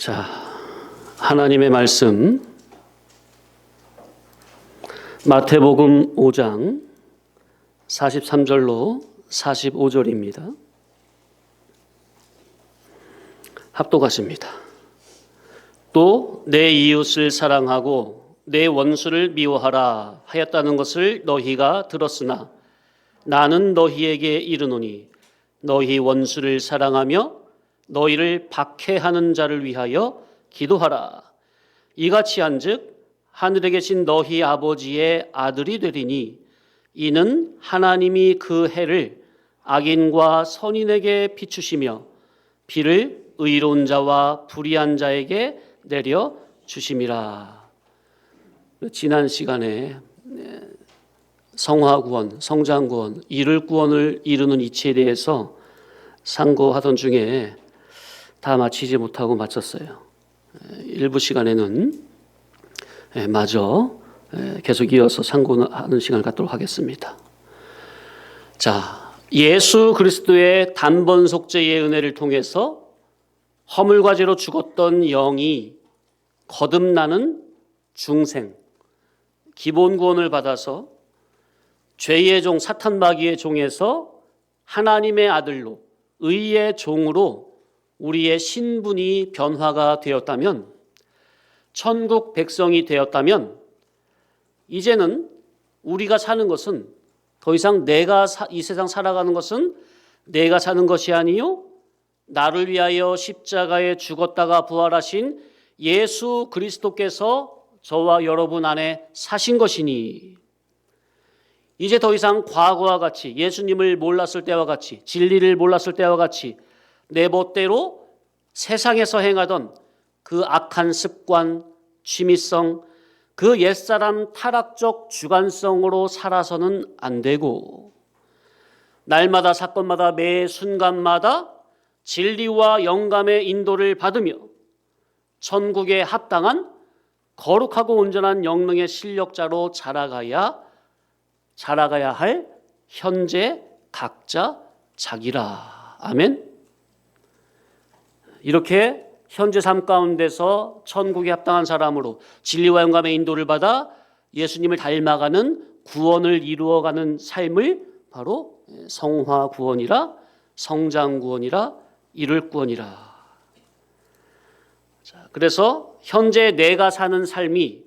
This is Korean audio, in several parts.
자, 하나님의 말씀 마태복음 5장 43절로 45절입니다. 합독하십니다. 또 내 이웃을 사랑하고 내 원수를 미워하라 하였다는 것을 너희가 들었으나 나는 너희에게 이르노니 너희 원수를 사랑하며 너희를 박해하는 자를 위하여 기도하라. 이같이 한즉 하늘에 계신 너희 아버지의 아들이 되리니 이는 하나님이 그 해를 악인과 선인에게 비추시며 비를 의로운 자와 불의한 자에게 내려 주심이라. 지난 시간에 성화구원, 성장구원, 이룰구원을 이루는 이치에 대해서 상고하던 중에 다 마치지 못하고 마쳤어요. 일부 시간에는 마저 계속 이어서 상고하는 시간을 갖도록 하겠습니다. 자, 예수 그리스도의 단번 속죄의 은혜를 통해서 허물과 죄로 죽었던 영이 거듭나는 중생, 기본 구원을 받아서 죄의 종 사탄 마귀의 종에서 하나님의 아들로 의의 종으로 우리의 신분이 변화가 되었다면, 천국 백성이 되었다면, 이제는 우리가 사는 것은 더 이상 이 세상 살아가는 것은 내가 사는 것이 아니요 나를 위하여 십자가에 죽었다가 부활하신 예수 그리스도께서 저와 여러분 안에 사신 것이니, 이제 더 이상 과거와 같이 예수님을 몰랐을 때와 같이 진리를 몰랐을 때와 같이 내 멋대로 세상에서 행하던 그 악한 습관, 취미성, 그 옛사람 타락적 주관성으로 살아서는 안 되고, 날마다 사건마다 매 순간마다 진리와 영감의 인도를 받으며 천국에 합당한 거룩하고 온전한 영능의 실력자로 자라가야 할 현재 각자 자기라. 아멘. 이렇게 현재 삶 가운데서 천국에 합당한 사람으로 진리와 영감의 인도를 받아 예수님을 닮아가는 구원을 이루어가는 삶을 바로 성화 구원이라, 성장 구원이라, 이룰 구원이라. 자, 그래서 현재 내가 사는 삶이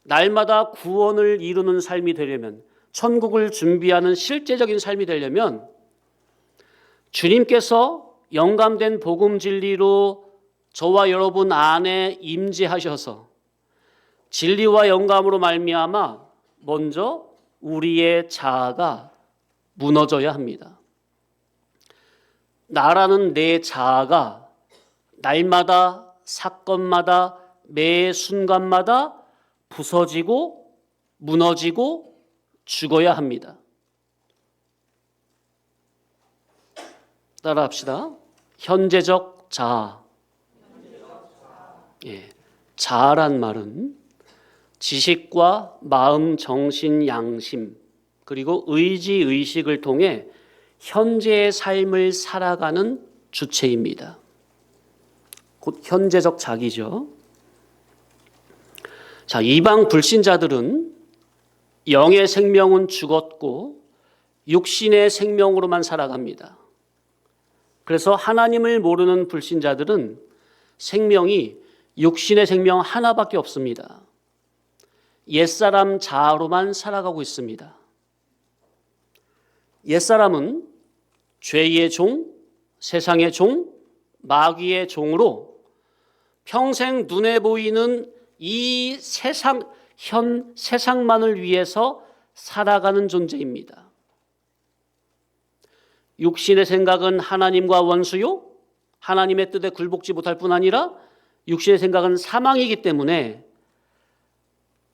날마다 구원을 이루는 삶이 되려면, 천국을 준비하는 실제적인 삶이 되려면 주님께서 영감된 복음 진리로 저와 여러분 안에 임재하셔서 진리와 영감으로 말미암아 먼저 우리의 자아가 무너져야 합니다. 나라는 내 자아가 날마다 사건마다 매 순간마다 부서지고 무너지고 죽어야 합니다. 따라합시다. 현재적 자아. 자아란 말은 지식과 마음, 정신, 양심, 그리고 의지, 의식을 통해 현재의 삶을 살아가는 주체입니다. 곧 현재적 자기죠. 자, 이방 불신자들은 영의 생명은 죽었고 육신의 생명으로만 살아갑니다. 그래서 하나님을 모르는 불신자들은 생명이 육신의 생명 하나밖에 없습니다. 옛사람 자아로만 살아가고 있습니다. 옛사람은 죄의 종, 세상의 종, 마귀의 종으로 평생 눈에 보이는 이 세상만을 위해서 살아가는 존재입니다. 육신의 생각은 하나님과 원수요, 하나님의 뜻에 굴복지 못할 뿐 아니라 육신의 생각은 사망이기 때문에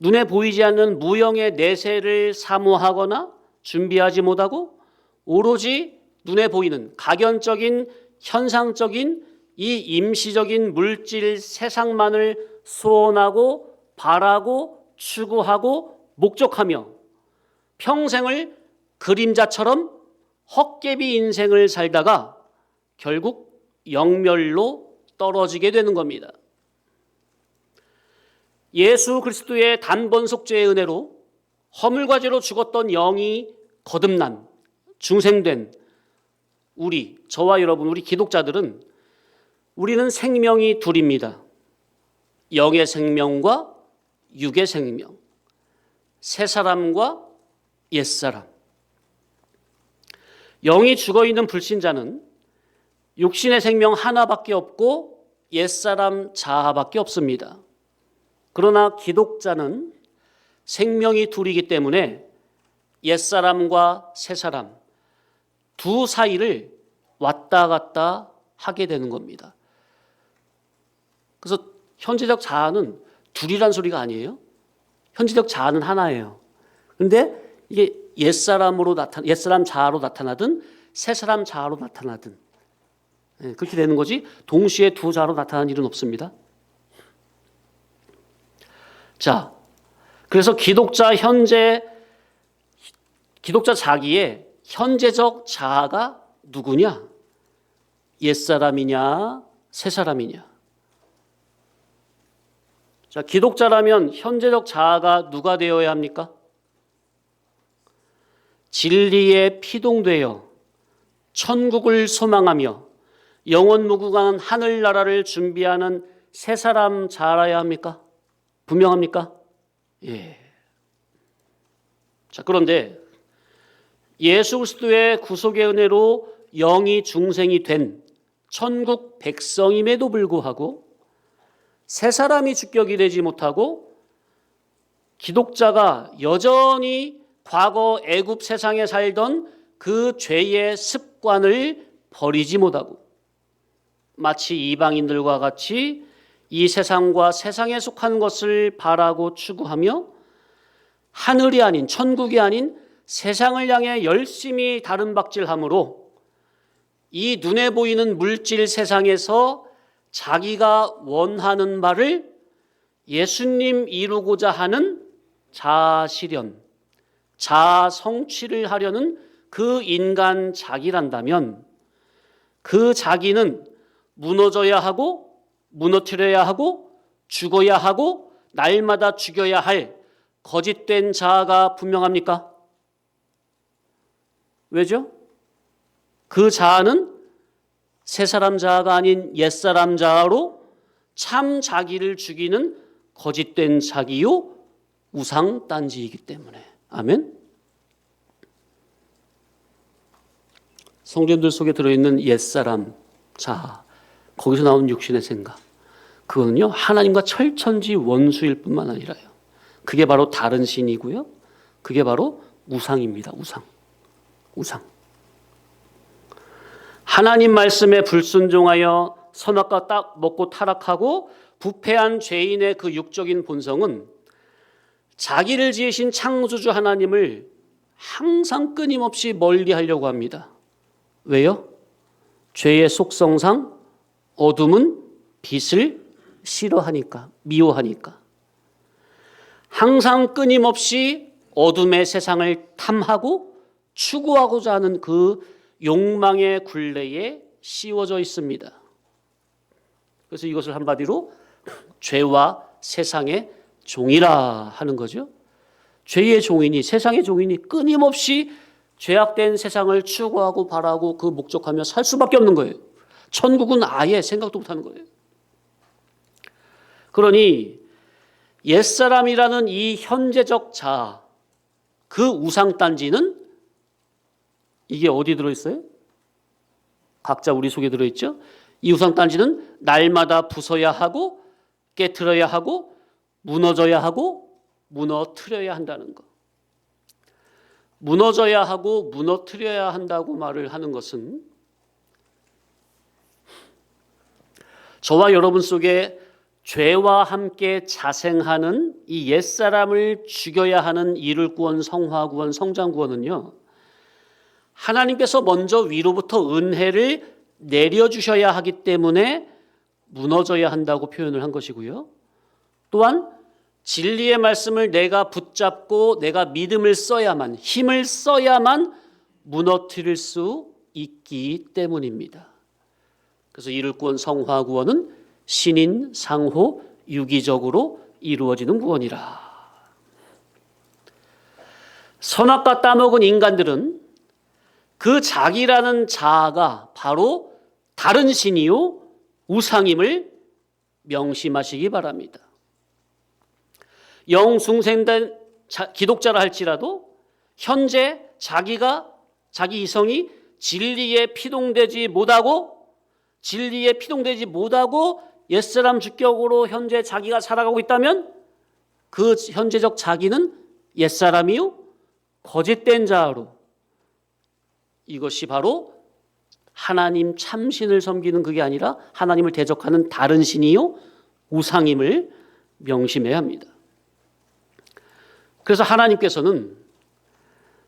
눈에 보이지 않는 무형의 내세를 사모하거나 준비하지 못하고 오로지 눈에 보이는 각연적인 현상적인 이 임시적인 물질 세상만을 소원하고 바라고 추구하고 목적하며 평생을 그림자처럼 헛개비 인생을 살다가 결국 영멸로 떨어지게 되는 겁니다. 예수 그리스도의 단번속죄의 은혜로 허물과 죄로 죽었던 영이 거듭난 중생된 우리, 저와 여러분, 우리 기독자들은 우리는 생명이 둘입니다. 영의 생명과 육의 생명, 새 사람과 옛 사람. 영이 죽어있는 불신자는 육신의 생명 하나밖에 없고 옛 사람 자아밖에 없습니다. 그러나 기독자는 생명이 둘이기 때문에 옛 사람과 새 사람 두 사이를 왔다 갔다 하게 되는 겁니다. 그래서 현재적 자아는 둘이란 소리가 아니에요. 현재적 자아는 하나예요. 그런데 이게 옛 사람 자아로 나타나든 새 사람 자아로 나타나든 그렇게 되는 거지, 동시에 두 자아로 나타나는 일은 없습니다. 자, 그래서 기독자 자기의 현재적 자아가 누구냐? 옛사람이냐 새사람이냐? 자, 기독자라면 현재적 자아가 누가 되어야 합니까? 진리에 피동되어 천국을 소망하며 영원 무궁한 하늘나라를 준비하는 새사람 자라야 합니까? 분명합니까? 예. 자, 그런데 예수 그리스도의 구속의 은혜로 영이 중생이 된 천국 백성임에도 불구하고 새 사람이 주격이 되지 못하고 기독자가 여전히 과거 애굽 세상에 살던 그 죄의 습관을 버리지 못하고 마치 이방인들과 같이 이 세상과 세상에 속한 것을 바라고 추구하며 하늘이 아닌, 천국이 아닌 세상을 향해 열심히 다름박질함으로 이 눈에 보이는 물질 세상에서 자기가 원하는 바를 예수님 이루고자 하는 자아실현, 자아성취를 하려는 그 인간 자기란다면 그 자기는 무너져야 하고 무너뜨려야 하고 죽어야 하고 날마다 죽여야 할 거짓된 자아가 분명합니까? 왜죠? 그 자아는 새 사람 자아가 아닌 옛 사람 자아로 참 자기를 죽이는 거짓된 자기요 우상딴지이기 때문에. 아멘. 성전들 속에 들어있는 옛 사람 자아, 거기서 나오는 육신의 생각, 그거는요 하나님과 철천지 원수일 뿐만 아니라요, 그게 바로 다른 신이고요, 그게 바로 우상입니다. 우상. 하나님 말씀에 불순종하여 선악과 딱 먹고 타락하고 부패한 죄인의 그 육적인 본성은 자기를 지으신 창조주 하나님을 항상 끊임없이 멀리하려고 합니다. 왜요? 죄의 속성상 어둠은 빛을 싫어하니까, 미워하니까. 항상 끊임없이 어둠의 세상을 탐하고 추구하고자 하는 그 욕망의 굴레에 씌워져 있습니다. 그래서 이것을 한마디로 죄와 세상의 종이라 하는 거죠. 죄의 종이니 세상의 종이니 끊임없이 죄악된 세상을 추구하고 바라고 그 목적하며 살 수밖에 없는 거예요. 천국은 아예 생각도 못하는 거예요. 그러니 옛사람이라는 이 현재적 자아, 그 우상단지는 이게 어디 들어있어요? 각자 우리 속에 들어있죠. 이 우상단지는 날마다 부숴야 하고 깨트려야 하고 무너져야 하고 무너뜨려야 한다는 것. 무너져야 하고 무너뜨려야 한다고 말을 하는 것은 저와 여러분 속에 죄와 함께 자생하는 이 옛사람을 죽여야 하는 이를 구원, 성화 구원, 성장 구원은요, 하나님께서 먼저 위로부터 은혜를 내려주셔야 하기 때문에 무너져야 한다고 표현을 한 것이고요, 또한 진리의 말씀을 내가 붙잡고 내가 믿음을 써야만, 힘을 써야만 무너뜨릴 수 있기 때문입니다. 그래서 이를 구원, 성화 구원은 신인, 상호, 유기적으로 이루어지는 구원이라. 선악과 따먹은 인간들은 그 자기라는 자아가 바로 다른 신이요 우상임을 명심하시기 바랍니다. 영숭생된 기독자라 할지라도 현재 자기 이성이 진리에 피동되지 못하고 옛사람 주격으로 현재 자기가 살아가고 있다면 그 현재적 자기는 옛사람이요 거짓된 자아로, 이것이 바로 하나님 참신을 섬기는 그게 아니라 하나님을 대적하는 다른 신이요 우상임을 명심해야 합니다. 그래서 하나님께서는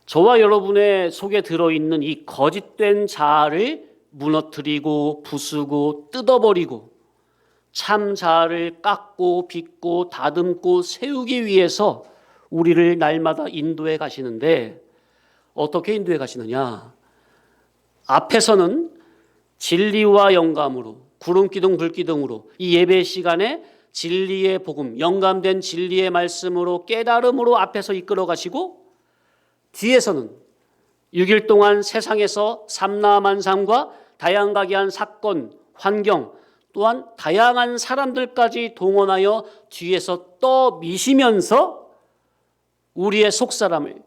저와 여러분의 속에 들어있는 이 거짓된 자아를 무너뜨리고 부수고 뜯어버리고 참 자아를 깎고 빚고 다듬고 세우기 위해서 우리를 날마다 인도해 가시는데, 어떻게 인도해 가시느냐? 앞에서는 진리와 영감으로, 구름기둥 불기둥으로 이 예배 시간에 진리의 복음, 영감된 진리의 말씀으로 깨달음으로 앞에서 이끌어 가시고, 뒤에서는 6일 동안 세상에서 삼라만상과 다양각이한 사건, 환경, 또한 다양한 사람들까지 동원하여 뒤에서 떠미시면서 우리의 속사람을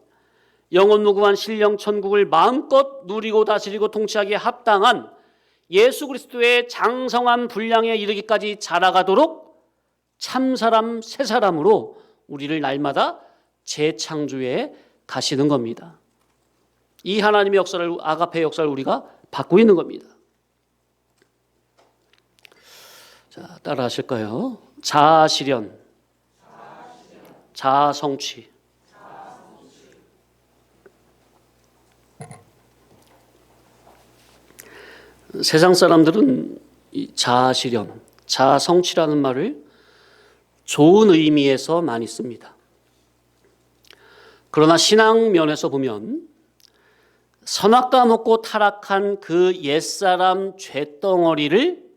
영원 무궁한 신령 천국을 마음껏 누리고 다스리고 통치하기에 합당한 예수 그리스도의 장성한 분량에 이르기까지 자라가도록 참사람 새사람으로 우리를 날마다 재창조해 가시는 겁니다. 이 하나님의 역사를, 아가페의 역사를 우리가 받고 있는 겁니다. 자, 따라 하실까요? 자아실현, 자아성취. 세상 사람들은 이 자아실현, 자아성취라는 말을 좋은 의미에서 많이 씁니다. 그러나 신앙 면에서 보면 선악과 먹고 타락한 그 옛사람 죄덩어리를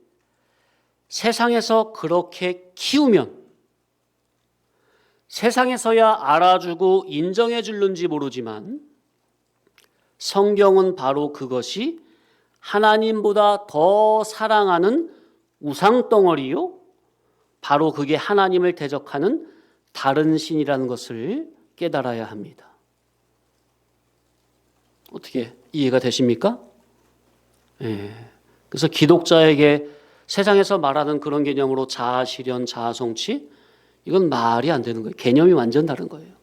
세상에서 그렇게 키우면 세상에서야 알아주고 인정해 줄는지 모르지만 성경은 바로 그것이 하나님보다 더 사랑하는 우상덩어리요, 바로 그게 하나님을 대적하는 다른 신이라는 것을 깨달아야 합니다. 어떻게 이해가 되십니까? 그래서 기독자에게 세상에서 말하는 그런 개념으로 자아실현, 자아성취, 이건 말이 안 되는 거예요. 개념이 완전 다른 거예요.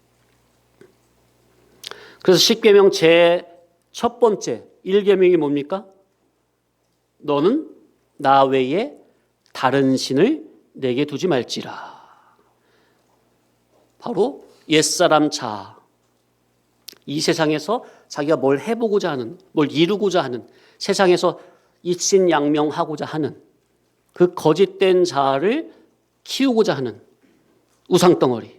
그래서 십계명 제 첫 번째 1계명이 뭡니까? 너는 나 외에 다른 신을 내게 두지 말지라. 바로 옛사람 자아, 이 세상에서 자기가 뭘 해보고자 하는, 뭘 이루고자 하는, 세상에서 일신양명하고자 하는 그 거짓된 자아를 키우고자 하는 우상덩어리,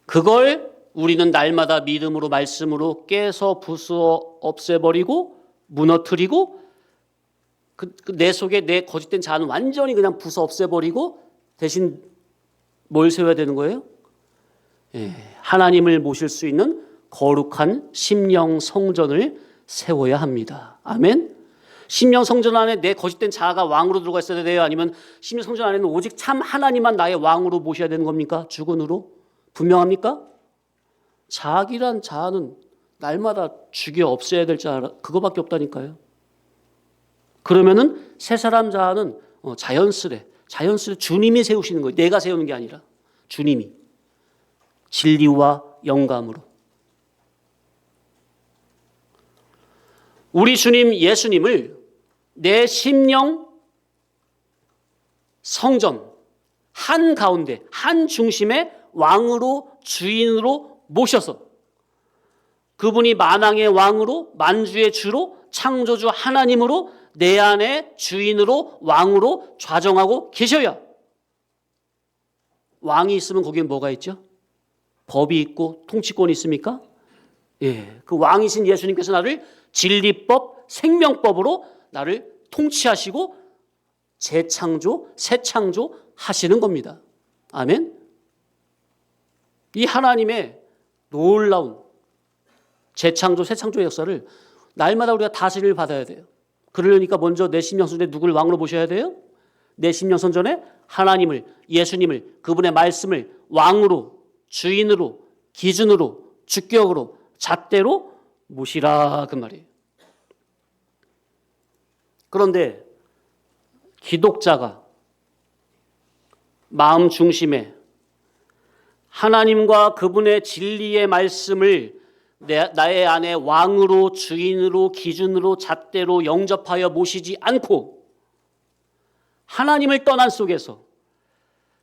그걸 우리는 날마다 믿음으로 말씀으로 깨서 부수어 없애버리고 무너뜨리고 내 속에 내 거짓된 자아는 완전히 그냥 부숴 없애버리고 대신 뭘 세워야 되는 거예요? 하나님을 모실 수 있는 거룩한 심령 성전을 세워야 합니다. 아멘. 심령 성전 안에 내 거짓된 자아가 왕으로 들어가 있어야 돼요? 아니면 심령 성전 안에는 오직 참 하나님만 나의 왕으로 모셔야 되는 겁니까? 주군으로? 분명합니까? 자기란 자아는 날마다 죽여 없애야 될 자아, 그거밖에 없다니까요. 그러면은 새 사람 자아는 자연스레 주님이 세우시는 거예요. 내가 세우는 게 아니라 주님이 진리와 영감으로. 우리 주님 예수님을 내 심령 성전 한 가운데 한 중심의 왕으로 주인으로 모셔서 그분이 만왕의 왕으로 만주의 주로 창조주 하나님으로 내 안에 주인으로 왕으로 좌정하고 계셔야. 왕이 있으면 거기에 뭐가 있죠? 법이 있고 통치권이 있습니까? 그 왕이신 예수님께서 나를 진리법, 생명법으로 나를 통치하시고 재창조, 새창조 하시는 겁니다. 아멘? 이 하나님의 놀라운 재창조, 새창조 역사를 날마다 우리가 다스림을 받아야 돼요. 그러려니까 먼저 내 심령 선전에 누굴 왕으로 모셔야 돼요? 내 심령 선전에 하나님을, 예수님을, 그분의 말씀을 왕으로, 주인으로, 기준으로, 주격으로, 잣대로 모시라 그 말이에요. 그런데 기독자가 마음 중심에 하나님과 그분의 진리의 말씀을 나의 안에 왕으로, 주인으로, 기준으로, 잣대로 영접하여 모시지 않고 하나님을 떠난 속에서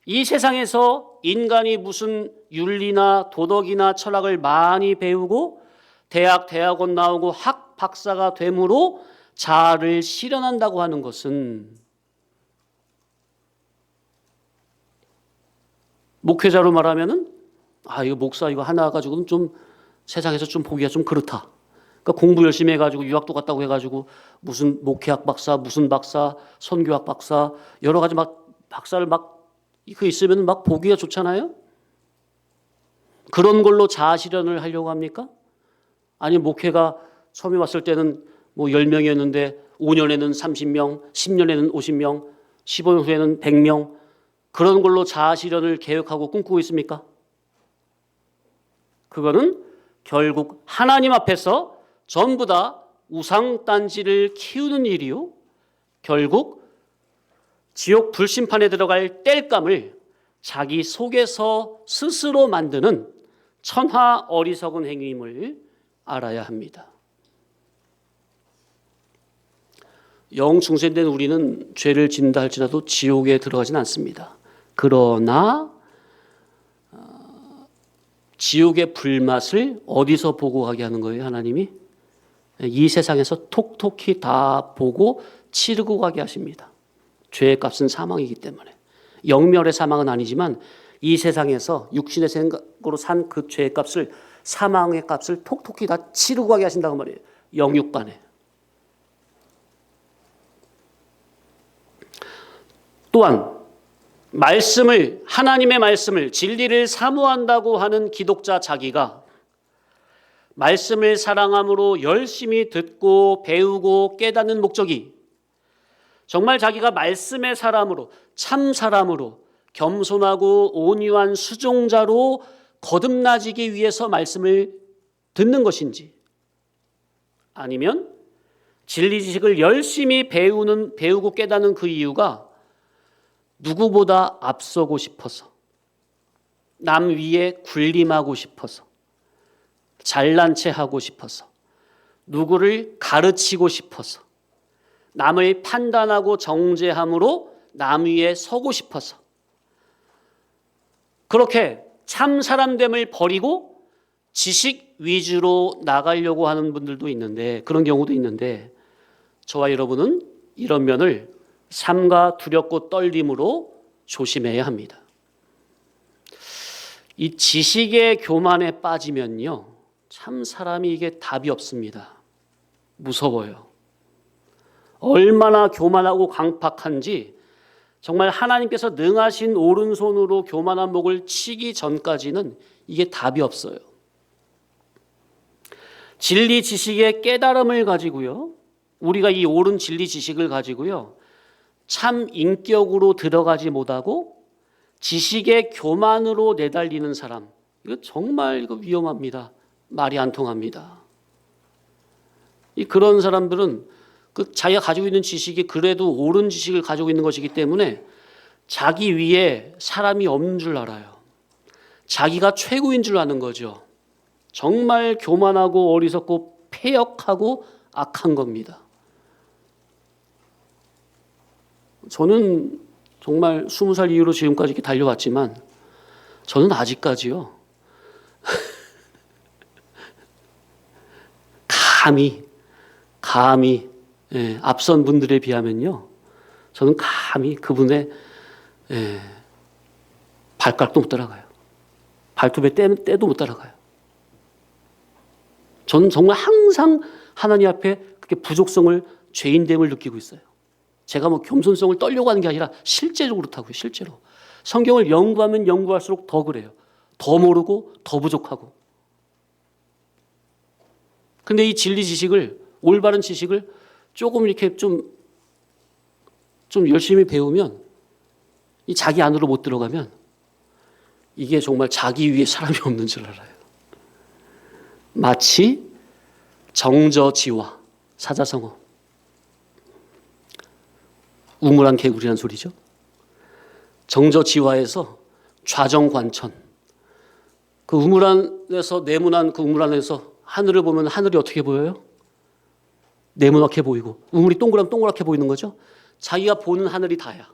이 세상에서 인간이 무슨 윤리나 도덕이나 철학을 많이 배우고 대학원 나오고 학 박사가 됨으로 자아를 실현한다고 하는 것은 목회자로 말하면은 이거 목사 이거 하나 가지고는 좀 세상에서 좀 보기가 좀 그렇다. 그러니까 공부 열심히 해가지고 유학도 갔다고 해가지고 무슨 목회학 박사, 무슨 박사, 선교학 박사 여러 가지 막 박사를 막 그 있으면 막 보기가 좋잖아요. 그런 걸로 자아 실현을 하려고 합니까? 아니 목회가 처음에 왔을 때는 뭐 10명이었는데 5년에는 30명, 10년에는 50명, 15년 후에는 100명 그런 걸로 자아 실현을 계획하고 꿈꾸고 있습니까? 그거는 결국 하나님 앞에서 전부 다 우상단지를 키우는 일이요. 결국 지옥 불심판에 들어갈 땔감을 자기 속에서 스스로 만드는 천하 어리석은 행위임을 알아야 합니다. 영 중생된 우리는 죄를 짓는다 할지라도 지옥에 들어가진 않습니다. 그러나 지옥의 불맛을 어디서 보고 가게 하는 거예요, 하나님이? 이 세상에서 톡톡히 다 보고 치르고 가게 하십니다. 죄의 값은 사망이기 때문에. 영멸의 사망은 아니지만 이 세상에서 육신의 생각으로 산 그 죄의 값을 사망의 값을 톡톡히 다 치르고 가게 하신다고 말이에요. 영육간에. 또한 말씀을 하나님의 말씀을 진리를 사모한다고 하는 기독자 자기가 말씀을 사랑함으로 열심히 듣고 배우고 깨닫는 목적이 정말 자기가 말씀의 사람으로 참 사람으로 겸손하고 온유한 수종자로 거듭나지기 위해서 말씀을 듣는 것인지 아니면 진리 지식을 열심히 배우고 깨닫는 그 이유가 누구보다 앞서고 싶어서 남 위에 군림하고 싶어서 잘난 체 하고 싶어서 누구를 가르치고 싶어서 남을 판단하고 정죄함으로 남 위에 서고 싶어서 그렇게 참 사람됨을 버리고 지식 위주로 나가려고 하는 분들도 있는데 그런 경우도 있는데 저와 여러분은 이런 면을 삼가 두렵고 떨림으로 조심해야 합니다. 이 지식의 교만에 빠지면요 참 사람이 이게 답이 없습니다. 무서워요. 얼마나 교만하고 강팍한지 정말 하나님께서 능하신 오른손으로 교만한 목을 치기 전까지는 이게 답이 없어요. 진리 지식의 깨달음을 가지고요 우리가 이 옳은 진리 지식을 가지고요 참 인격으로 들어가지 못하고 지식의 교만으로 내달리는 사람 이거 정말 위험합니다. 말이 안 통합니다. 그런 사람들은 자기가 가지고 있는 지식이 그래도 옳은 지식을 가지고 있는 것이기 때문에 자기 위에 사람이 없는 줄 알아요. 자기가 최고인 줄 아는 거죠. 정말 교만하고 어리석고 패역하고 악한 겁니다. 저는 정말 20살 이후로 지금까지 이렇게 달려왔지만 저는 아직까지요 감히 앞선 분들에 비하면요 저는 감히 그분의 발가락도 못 따라가요. 발톱에 때도 못 따라가요. 저는 정말 항상 하나님 앞에 그렇게 부족성을 죄인됨을 느끼고 있어요. 제가 뭐 겸손성을 떨려고 하는 게 아니라 실제로 그렇다고요. 실제로 성경을 연구하면 연구할수록 더 그래요. 더 모르고 더 부족하고. 근데 이 진리 지식을, 올바른 지식을 조금 이렇게 좀 열심히 배우면, 이 자기 안으로 못 들어가면 이게 정말 자기 위에 사람이 없는 줄 알아요. 마치 정저지화, 사자성어. 우물안 개구리란 소리죠. 정저지화에서 좌정관천. 그 우물안에서, 네모난 그 우물안에서 하늘을 보면 하늘이 어떻게 보여요? 네모나게 보이고, 우물이 동그랗게 보이는 거죠. 자기가 보는 하늘이 다야.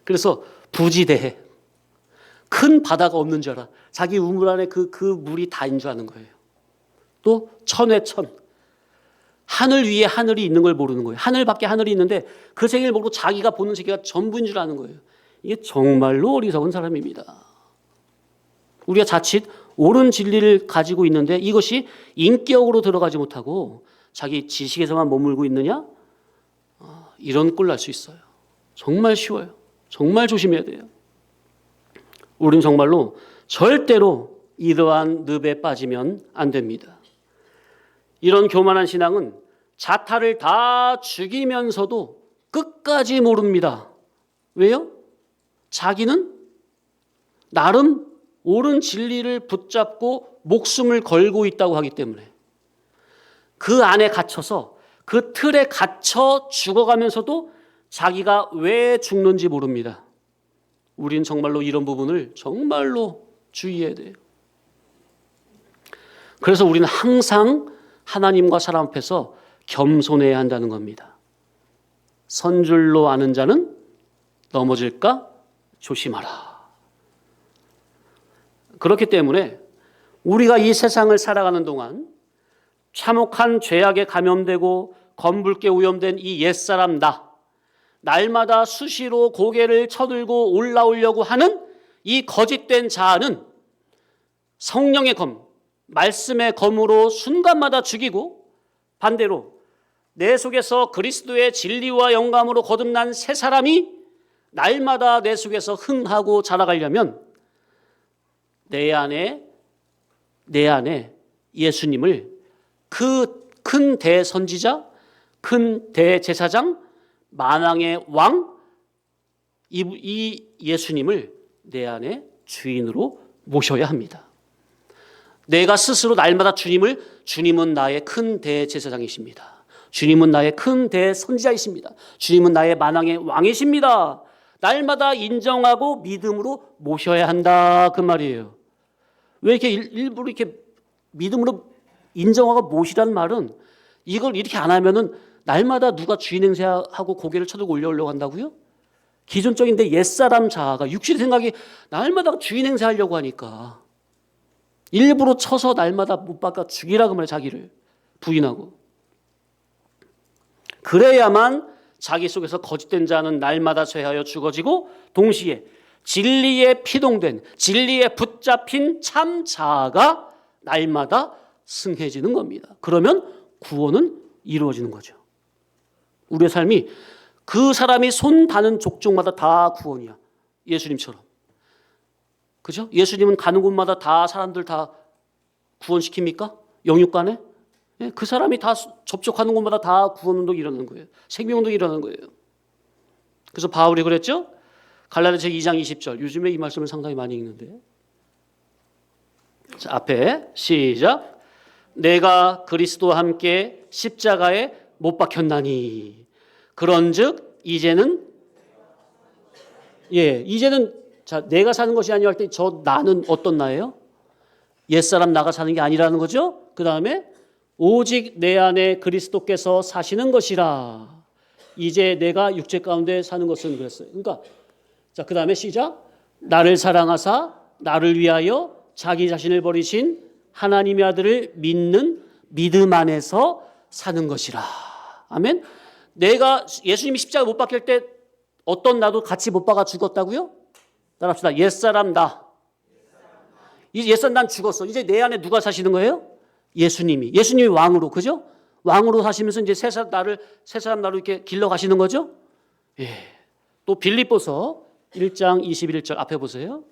그래서 부지대해. 큰 바다가 없는 줄 알아. 자기 우물 안에 그 물이 다인 줄 아는 거예요. 또 천외천. 하늘 위에 하늘이 있는 걸 모르는 거예요. 하늘 밖에 하늘이 있는데 그 세계를 모르고 자기가 보는 세계가 전부인 줄 아는 거예요. 이게 정말로 어리석은 사람입니다. 우리가 자칫 옳은 진리를 가지고 있는데 이것이 인격으로 들어가지 못하고 자기 지식에서만 머물고 있느냐? 이런 꼴 날 수 있어요. 정말 쉬워요. 정말 조심해야 돼요. 우린 정말로 절대로 이러한 늪에 빠지면 안 됩니다. 이런 교만한 신앙은 자타를 다 죽이면서도 끝까지 모릅니다. 왜요? 자기는 나름 옳은 진리를 붙잡고 목숨을 걸고 있다고 하기 때문에, 그 안에 갇혀서 그 틀에 갇혀 죽어가면서도 자기가 왜 죽는지 모릅니다. 우리는 정말로 이런 부분을 정말로 주의해야 돼요. 그래서 우리는 항상 하나님과 사람 앞에서 겸손해야 한다는 겁니다. 선줄로 아는 자는 넘어질까 조심하라. 그렇기 때문에 우리가 이 세상을 살아가는 동안 참혹한 죄악에 감염되고 검붉게 오염된 이 옛사람 날마다 수시로 고개를 쳐들고 올라오려고 하는 이 거짓된 자아는 성령의 검, 말씀의 검으로 순간마다 죽이고, 반대로 내 속에서 그리스도의 진리와 영감으로 거듭난 새 사람이 날마다 내 속에서 흥하고 자라가려면 내 안에 예수님을, 그 큰 대선지자, 큰 대제사장, 만왕의 왕, 이 예수님을 내 안에 주인으로 모셔야 합니다. 내가 스스로 날마다 주님은 나의 큰 대제사장이십니다. 주님은 나의 큰 대선지자이십니다. 주님은 나의 만왕의 왕이십니다. 날마다 인정하고 믿음으로 모셔야 한다, 그 말이에요. 왜 이렇게 일부러 이렇게 믿음으로 인정하고 모시라는 말은, 이걸 이렇게 안 하면은 날마다 누가 주인 행세하고 고개를 쳐들고 올려오려고 한다고요? 기존적인 내 옛사람 자아가, 육신의 생각이 날마다 주인 행세하려고 하니까 일부러 쳐서 날마다 못 박아 죽이라 그 말이에요. 자기를 부인하고. 그래야만 자기 속에서 거짓된 자는 날마다 쇠하여 죽어지고, 동시에 진리에 피동된, 진리에 붙잡힌 참 자아가 날마다 승해지는 겁니다. 그러면 구원은 이루어지는 거죠. 우리의 삶이 그 사람이 손 닿는 족족마다 다 구원이야. 예수님처럼. 그죠? 예수님은 가는 곳마다 다 사람들 다 구원시킵니까? 영육간에? 예, 그 사람이 다 접촉하는 곳마다 다 구원운동이 일어나는 거예요. 생명운동이 일어나는 거예요. 그래서 바울이 그랬죠? 갈라디아서 2장 20절. 요즘에 이 말씀을 상당히 많이 읽는데. 자, 앞에 시작. 내가 그리스도와 함께 십자가에 못 박혔나니 그런즉 이제는 자, 내가 사는 것이 아니라 할 때 저 나는 어떤 나예요? 옛사람 나가 사는 게 아니라는 거죠. 그 다음에 오직 내 안에 그리스도께서 사시는 것이라. 이제 내가 육체 가운데 사는 것은 그랬어요. 그러니까 자, 그 다음에 시작. 나를 사랑하사 나를 위하여 자기 자신을 버리신 하나님의 아들을 믿는 믿음 안에서 사는 것이라. 아멘. 내가 예수님이 십자가에 못 박힐 때 어떤 나도 같이 못 박아 죽었다고요? 따라합시다. 옛사람 나. 이 옛사람 난 죽었어. 이제 내 안에 누가 사시는 거예요? 예수님이 왕으로, 그죠? 왕으로 사시면서 이제 새 사람 나를 이렇게 길러 가시는 거죠? 예. 또 빌립보서 1장 21절 앞에 보세요.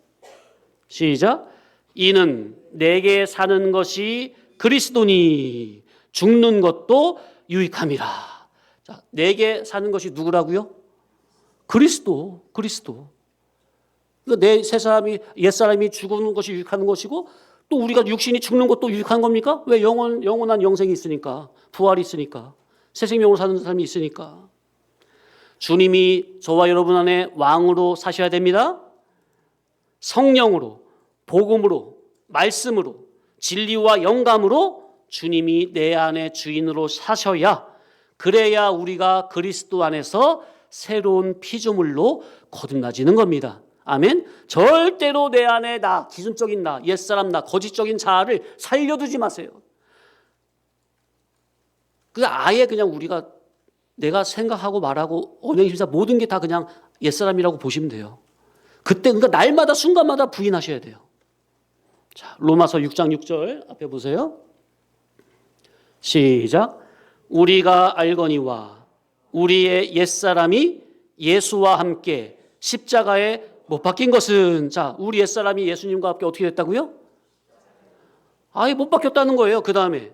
시작. 이는 내게 사는 것이 그리스도니 죽는 것도 유익함이라. 자, 내게 사는 것이 누구라고요? 그리스도. 그러니까 내 새 사람이 옛사람이 죽는 것이 유익한 것이고 또 우리가 육신이 죽는 것도 유익한 겁니까? 왜 영원한 영생이 있으니까, 부활이 있으니까, 새 생명으로 사는 사람이 있으니까. 주님이 저와 여러분 안에 왕으로 사셔야 됩니다. 성령으로, 복음으로, 말씀으로, 진리와 영감으로 주님이 내 안에 주인으로 사셔야, 그래야 우리가 그리스도 안에서 새로운 피조물로 거듭나지는 겁니다. 아멘. 절대로 내 안에 나, 기존적인 나, 옛사람 나, 거짓적인 자아를 살려두지 마세요. 아예 그냥 우리가 내가 생각하고 말하고 언행심사 모든 게 다 그냥 옛사람이라고 보시면 돼요. 그러니까 날마다 순간마다 부인하셔야 돼요. 자, 로마서 6장 6절 앞에 보세요. 시작. 우리가 알거니와 우리의 옛사람이 예수와 함께 십자가에 못 박힌 것은, 자, 우리 옛사람이 예수님과 함께 어떻게 됐다고요? 아예 못 박혔다는 거예요. 그 다음에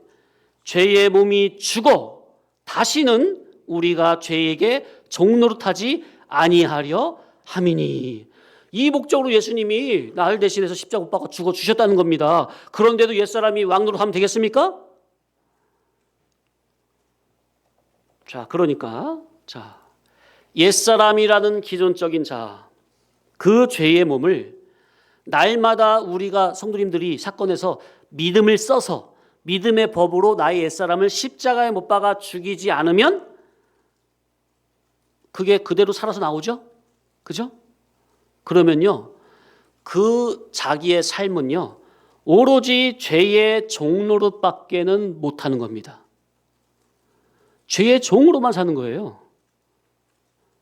죄의 몸이 죽어 다시는 우리가 죄에게 종노릇하지 아니하려 함이니. 이 목적으로 예수님이 나를 대신해서 십자가 못 박아 죽어 주셨다는 겁니다. 그런데도 옛사람이 왕노릇하면 되겠습니까? 자, 그러니까 옛사람이라는 기존적인 자, 그 죄의 몸을 날마다 우리가 성도님들이 사건에서 믿음을 써서 믿음의 법으로 나의 옛사람을 십자가에 못 박아 죽이지 않으면 그게 그대로 살아서 나오죠? 그죠? 그러면요, 그 자기의 삶은요, 오로지 죄의 종노릇밖에는 못하는 겁니다. 죄의 종으로만 사는 거예요.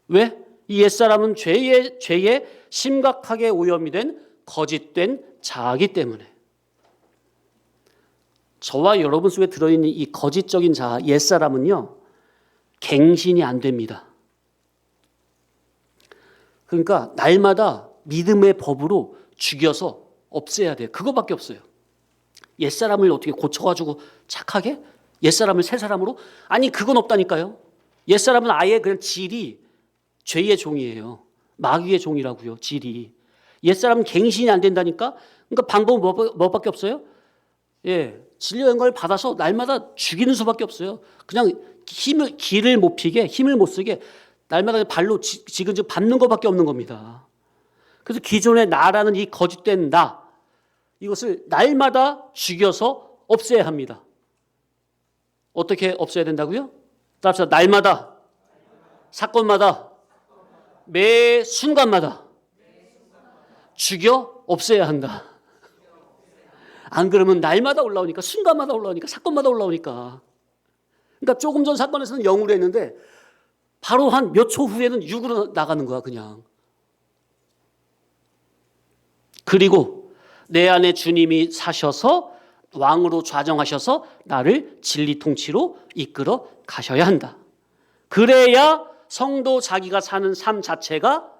왜? 이 옛사람은 죄에 심각하게 오염이 된 거짓된 자아이기 때문에. 저와 여러분 속에 들어있는 이 거짓적인 자아, 옛사람은요, 갱신이 안 됩니다. 그러니까 날마다 믿음의 법으로 죽여서 없애야 돼요. 그거밖에 없어요. 옛사람을 어떻게 고쳐가지고 착하게? 옛사람을 새 사람으로? 아니, 그건 없다니까요. 옛사람은 아예 그냥 질이 죄의 종이에요. 마귀의 종이라고요. 질이. 옛사람은 갱신이 안 된다니까. 그러니까 방법은 뭐밖에 없어요? 예, 진리와 영광을 받아서 날마다 죽이는 수밖에 없어요. 그냥 기를 못 피게, 힘을 못 쓰게 날마다 발로 지근지근 밟는 것밖에 없는 겁니다. 그래서 기존의 나라는 이 거짓된 나, 이것을 날마다 죽여서 없애야 합니다. 어떻게 없애야 된다고요? 따라서 날마다, 사건마다, 매 순간마다 죽여 없애야 한다. 안 그러면 날마다 올라오니까, 순간마다 올라오니까, 사건마다 올라오니까. 그러니까 조금 전 사건에서는 0으로 했는데 바로 한 몇 초 후에는 6으로 나가는 거야, 그냥. 그리고 내 안에 주님이 사셔서 왕으로 좌정하셔서 나를 진리 통치로 이끌어 가셔야 한다. 그래야 성도 자기가 사는 삶 자체가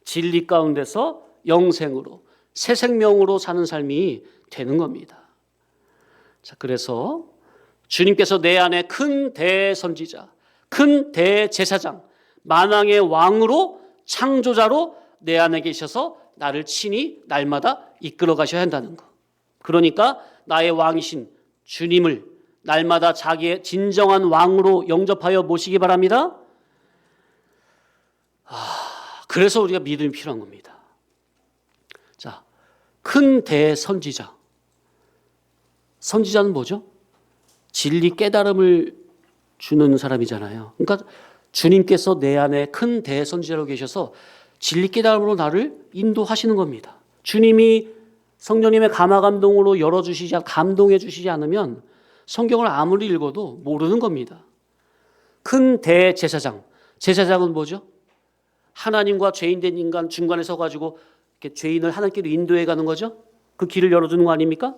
진리 가운데서 영생으로, 새 생명으로 사는 삶이 되는 겁니다. 자, 그래서 주님께서 내 안에 큰 대선지자, 큰 대제사장, 만왕의 왕으로, 창조자로 내 안에 계셔서 나를 친히 날마다 이끌어 가셔야 한다는 것. 그러니까 나의 왕이신 주님을 날마다 자기의 진정한 왕으로 영접하여 모시기 바랍니다. 그래서 우리가 믿음이 필요한 겁니다. 자, 큰 대선지자. 선지자는 뭐죠? 진리 깨달음을 주는 사람이잖아요. 그러니까 주님께서 내 안에 큰 대선지자로 계셔서 진리 깨달음으로 나를 인도하시는 겁니다. 주님이 성령님의 감화 감동으로 열어주시지, 감동해 주시지 않으면 성경을 아무리 읽어도 모르는 겁니다. 큰 대제사장. 제사장은 뭐죠? 하나님과 죄인된 인간 중간에 서가지고 이렇게 죄인을 하나님께로 인도해 가는 거죠. 그 길을 열어주는 거 아닙니까?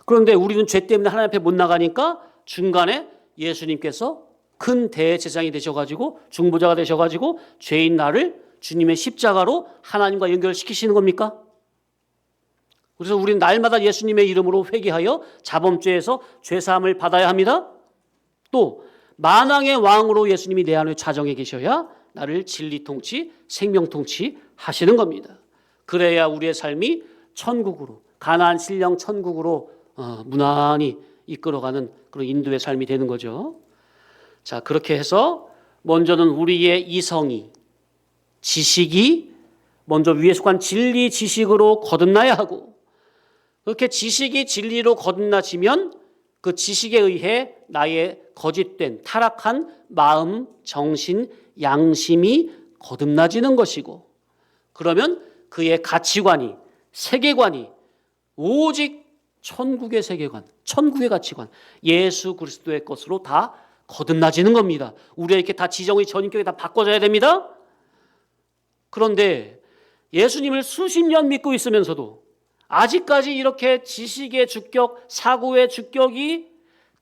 그런데 우리는 죄 때문에 하나님 앞에 못 나가니까 중간에 예수님께서 큰 대제사장이 되셔가지고 중보자가 되셔가지고 죄인 나를 주님의 십자가로 하나님과 연결시키시는 겁니까? 그래서 우리는 날마다 예수님의 이름으로 회개하여 자범죄에서 죄사함을 받아야 합니다. 또 만왕의 왕으로 예수님이 내 안에 자정해 계셔야 나를 진리통치, 생명통치 하시는 겁니다. 그래야 우리의 삶이 천국으로, 가나안 신령 천국으로 무난히 이끌어가는 그런 인도의 삶이 되는 거죠. 자, 그렇게 해서 먼저는 우리의 이성이, 지식이 먼저 위에 속한 진리 지식으로 거듭나야 하고, 그렇게 지식이 진리로 거듭나지면 그 지식에 의해 나의 거짓된 타락한 마음, 정신, 양심이 거듭나지는 것이고, 그러면 그의 가치관이, 세계관이 오직 천국의 세계관, 천국의 가치관, 예수 그리스도의 것으로 다 거듭나지는 겁니다. 우리가 이렇게 다 지정의 전인격이 다 바꿔져야 됩니다. 그런데 예수님을 수십 년 믿고 있으면서도 아직까지 이렇게 지식의 주격, 사고의 주격이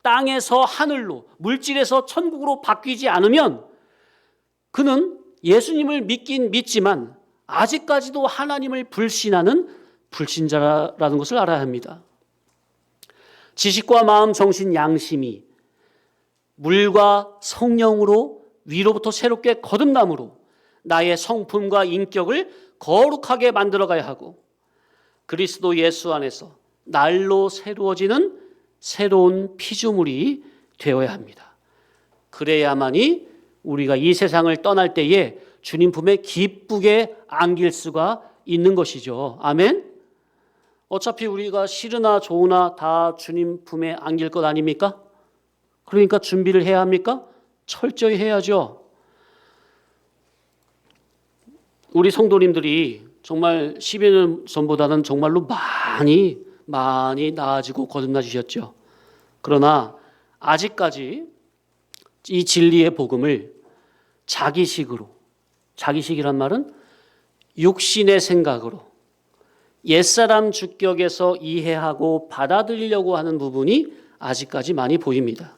땅에서 하늘로, 물질에서 천국으로 바뀌지 않으면 그는 예수님을 믿긴 믿지만 아직까지도 하나님을 불신하는 불신자라는 것을 알아야 합니다. 지식과 마음, 정신, 양심이 물과 성령으로 위로부터 새롭게 거듭남으로 나의 성품과 인격을 거룩하게 만들어가야 하고, 그리스도 예수 안에서 날로 새로워지는 새로운 피조물이 되어야 합니다. 그래야만이 우리가 이 세상을 떠날 때에 주님 품에 기쁘게 안길 수가 있는 것이죠. 아멘. 어차피 우리가 싫으나 좋으나 다 주님 품에 안길 것 아닙니까? 그러니까 준비를 해야 합니까? 철저히 해야죠. 우리 성도님들이 정말 10여 년 전보다는 정말로 많이 나아지고 거듭나주셨죠. 그러나 아직까지 이 진리의 복음을 자기식으로, 자기식이란 말은 육신의 생각으로 옛사람 주격에서 이해하고 받아들이려고 하는 부분이 아직까지 많이 보입니다.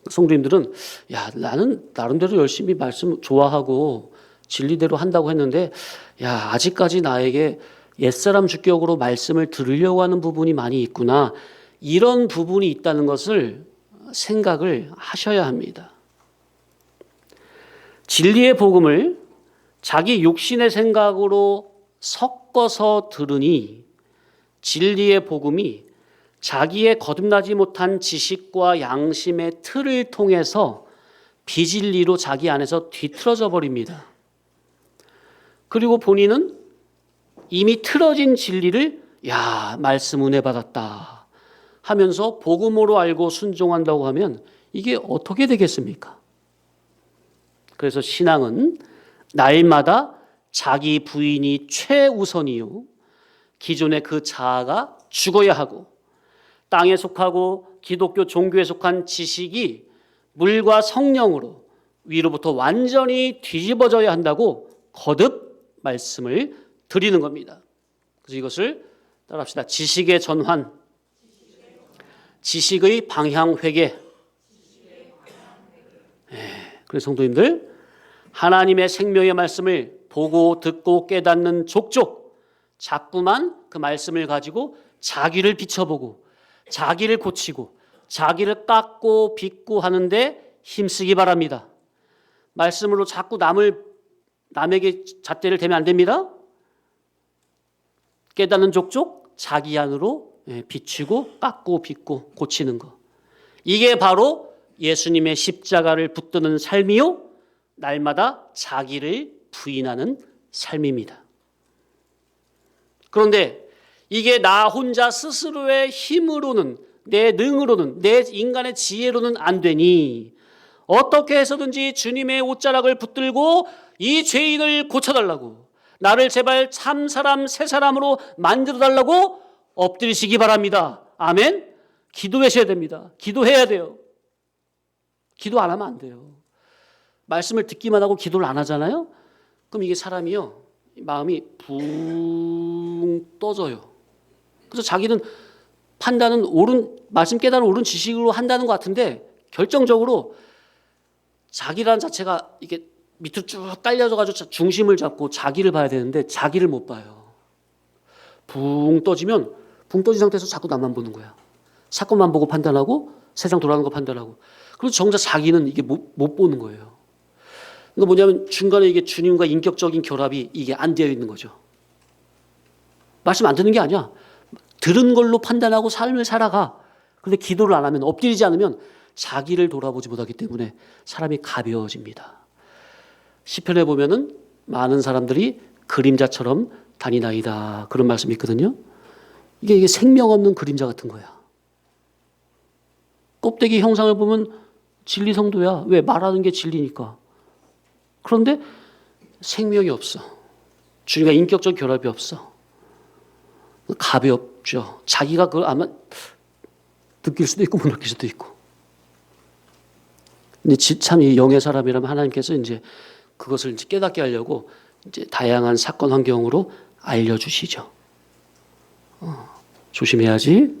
성도님들은 야, 나는 나름대로 열심히 말씀 좋아하고 진리대로 한다고 했는데 야, 아직까지 나에게 옛사람 주격으로 말씀을 들으려고 하는 부분이 많이 있구나. 이런 부분이 있다는 것을 생각을 하셔야 합니다. 진리의 복음을 자기 육신의 생각으로 섞어서 들으니 진리의 복음이 자기의 거듭나지 못한 지식과 양심의 틀을 통해서 비진리로 자기 안에서 뒤틀어져 버립니다. 그리고 본인은 이미 틀어진 진리를 야, 말씀 은혜 받았다 하면서 복음으로 알고 순종한다고 하면 이게 어떻게 되겠습니까? 그래서 신앙은 날마다 자기 부인이 최우선이요, 기존의 그 자아가 죽어야 하고, 땅에 속하고 기독교 종교에 속한 지식이 물과 성령으로 위로부터 완전히 뒤집어져야 한다고 거듭 말씀을 드리는 겁니다. 그래서 이것을 따라합시다. 지식의 전환, 지식의 방향 회개. 그래서 성도님들, 하나님의 생명의 말씀을 보고 듣고 깨닫는 족족 자꾸만 그 말씀을 가지고 자기를 비춰보고 자기를 고치고 자기를 깎고 빚고 하는데 힘쓰기 바랍니다. 말씀으로 자꾸 남에게 잣대를 대면 안 됩니다. 깨닫는 족족 자기 안으로 비추고 깎고 빚고 고치는 거. 이게 바로 예수님의 십자가를 붙드는 삶이요, 날마다 자기를 부인하는 삶입니다. 그런데 이게 나 혼자 스스로의 힘으로는, 내 능으로는, 내 인간의 지혜로는 안 되니 어떻게 해서든지 주님의 옷자락을 붙들고 이 죄인을 고쳐달라고, 나를 제발 참사람 새사람으로 만들어달라고 엎드리시기 바랍니다. 아멘. 기도하셔야 됩니다. 기도해야 돼요. 기도 안 하면 안 돼요. 말씀을 듣기만 하고 기도를 안 하잖아요. 그럼 이게 사람이요, 마음이 붕 떠져요. 그래서 자기는 판단은 옳은, 말씀 깨달은 옳은 지식으로 한다는 것 같은데 결정적으로 자기라는 자체가 이게 밑으로 쭉 깔려져가지고 중심을 잡고 자기를 봐야 되는데 자기를 못 봐요. 붕 떠지면 붕 떠진 상태에서 자꾸 남만 보는 거야. 사건만 보고 판단하고 세상 돌아가는 거 판단하고. 그래서 정작 자기는 이게 못 보는 거예요. 그러니까 뭐냐면 중간에 이게 주님과 인격적인 결합이 이게 안 되어 있는 거죠. 말씀 안 듣는 게 아니야. 들은 걸로 판단하고 삶을 살아가. 그런데 기도를 안 하면, 엎드리지 않으면 자기를 돌아보지 못하기 때문에 사람이 가벼워집니다. 시편에 보면은 많은 사람들이 그림자처럼 다니나이다, 그런 말씀이 있거든요. 이게 생명 없는 그림자 같은 거야. 껍데기 형상을 보면 진리 성도야. 왜? 말하는 게 진리니까. 그런데 생명이 없어. 주님과 인격적 결합이 없어. 가볍죠. 자기가 그걸 아마 느낄 수도 있고 못 느낄 수도 있고. 근데 참 이 영의 사람이라면 하나님께서 이제 그것을 이제 깨닫게 하려고 이제 다양한 사건 환경으로 알려주시죠. 조심해야지.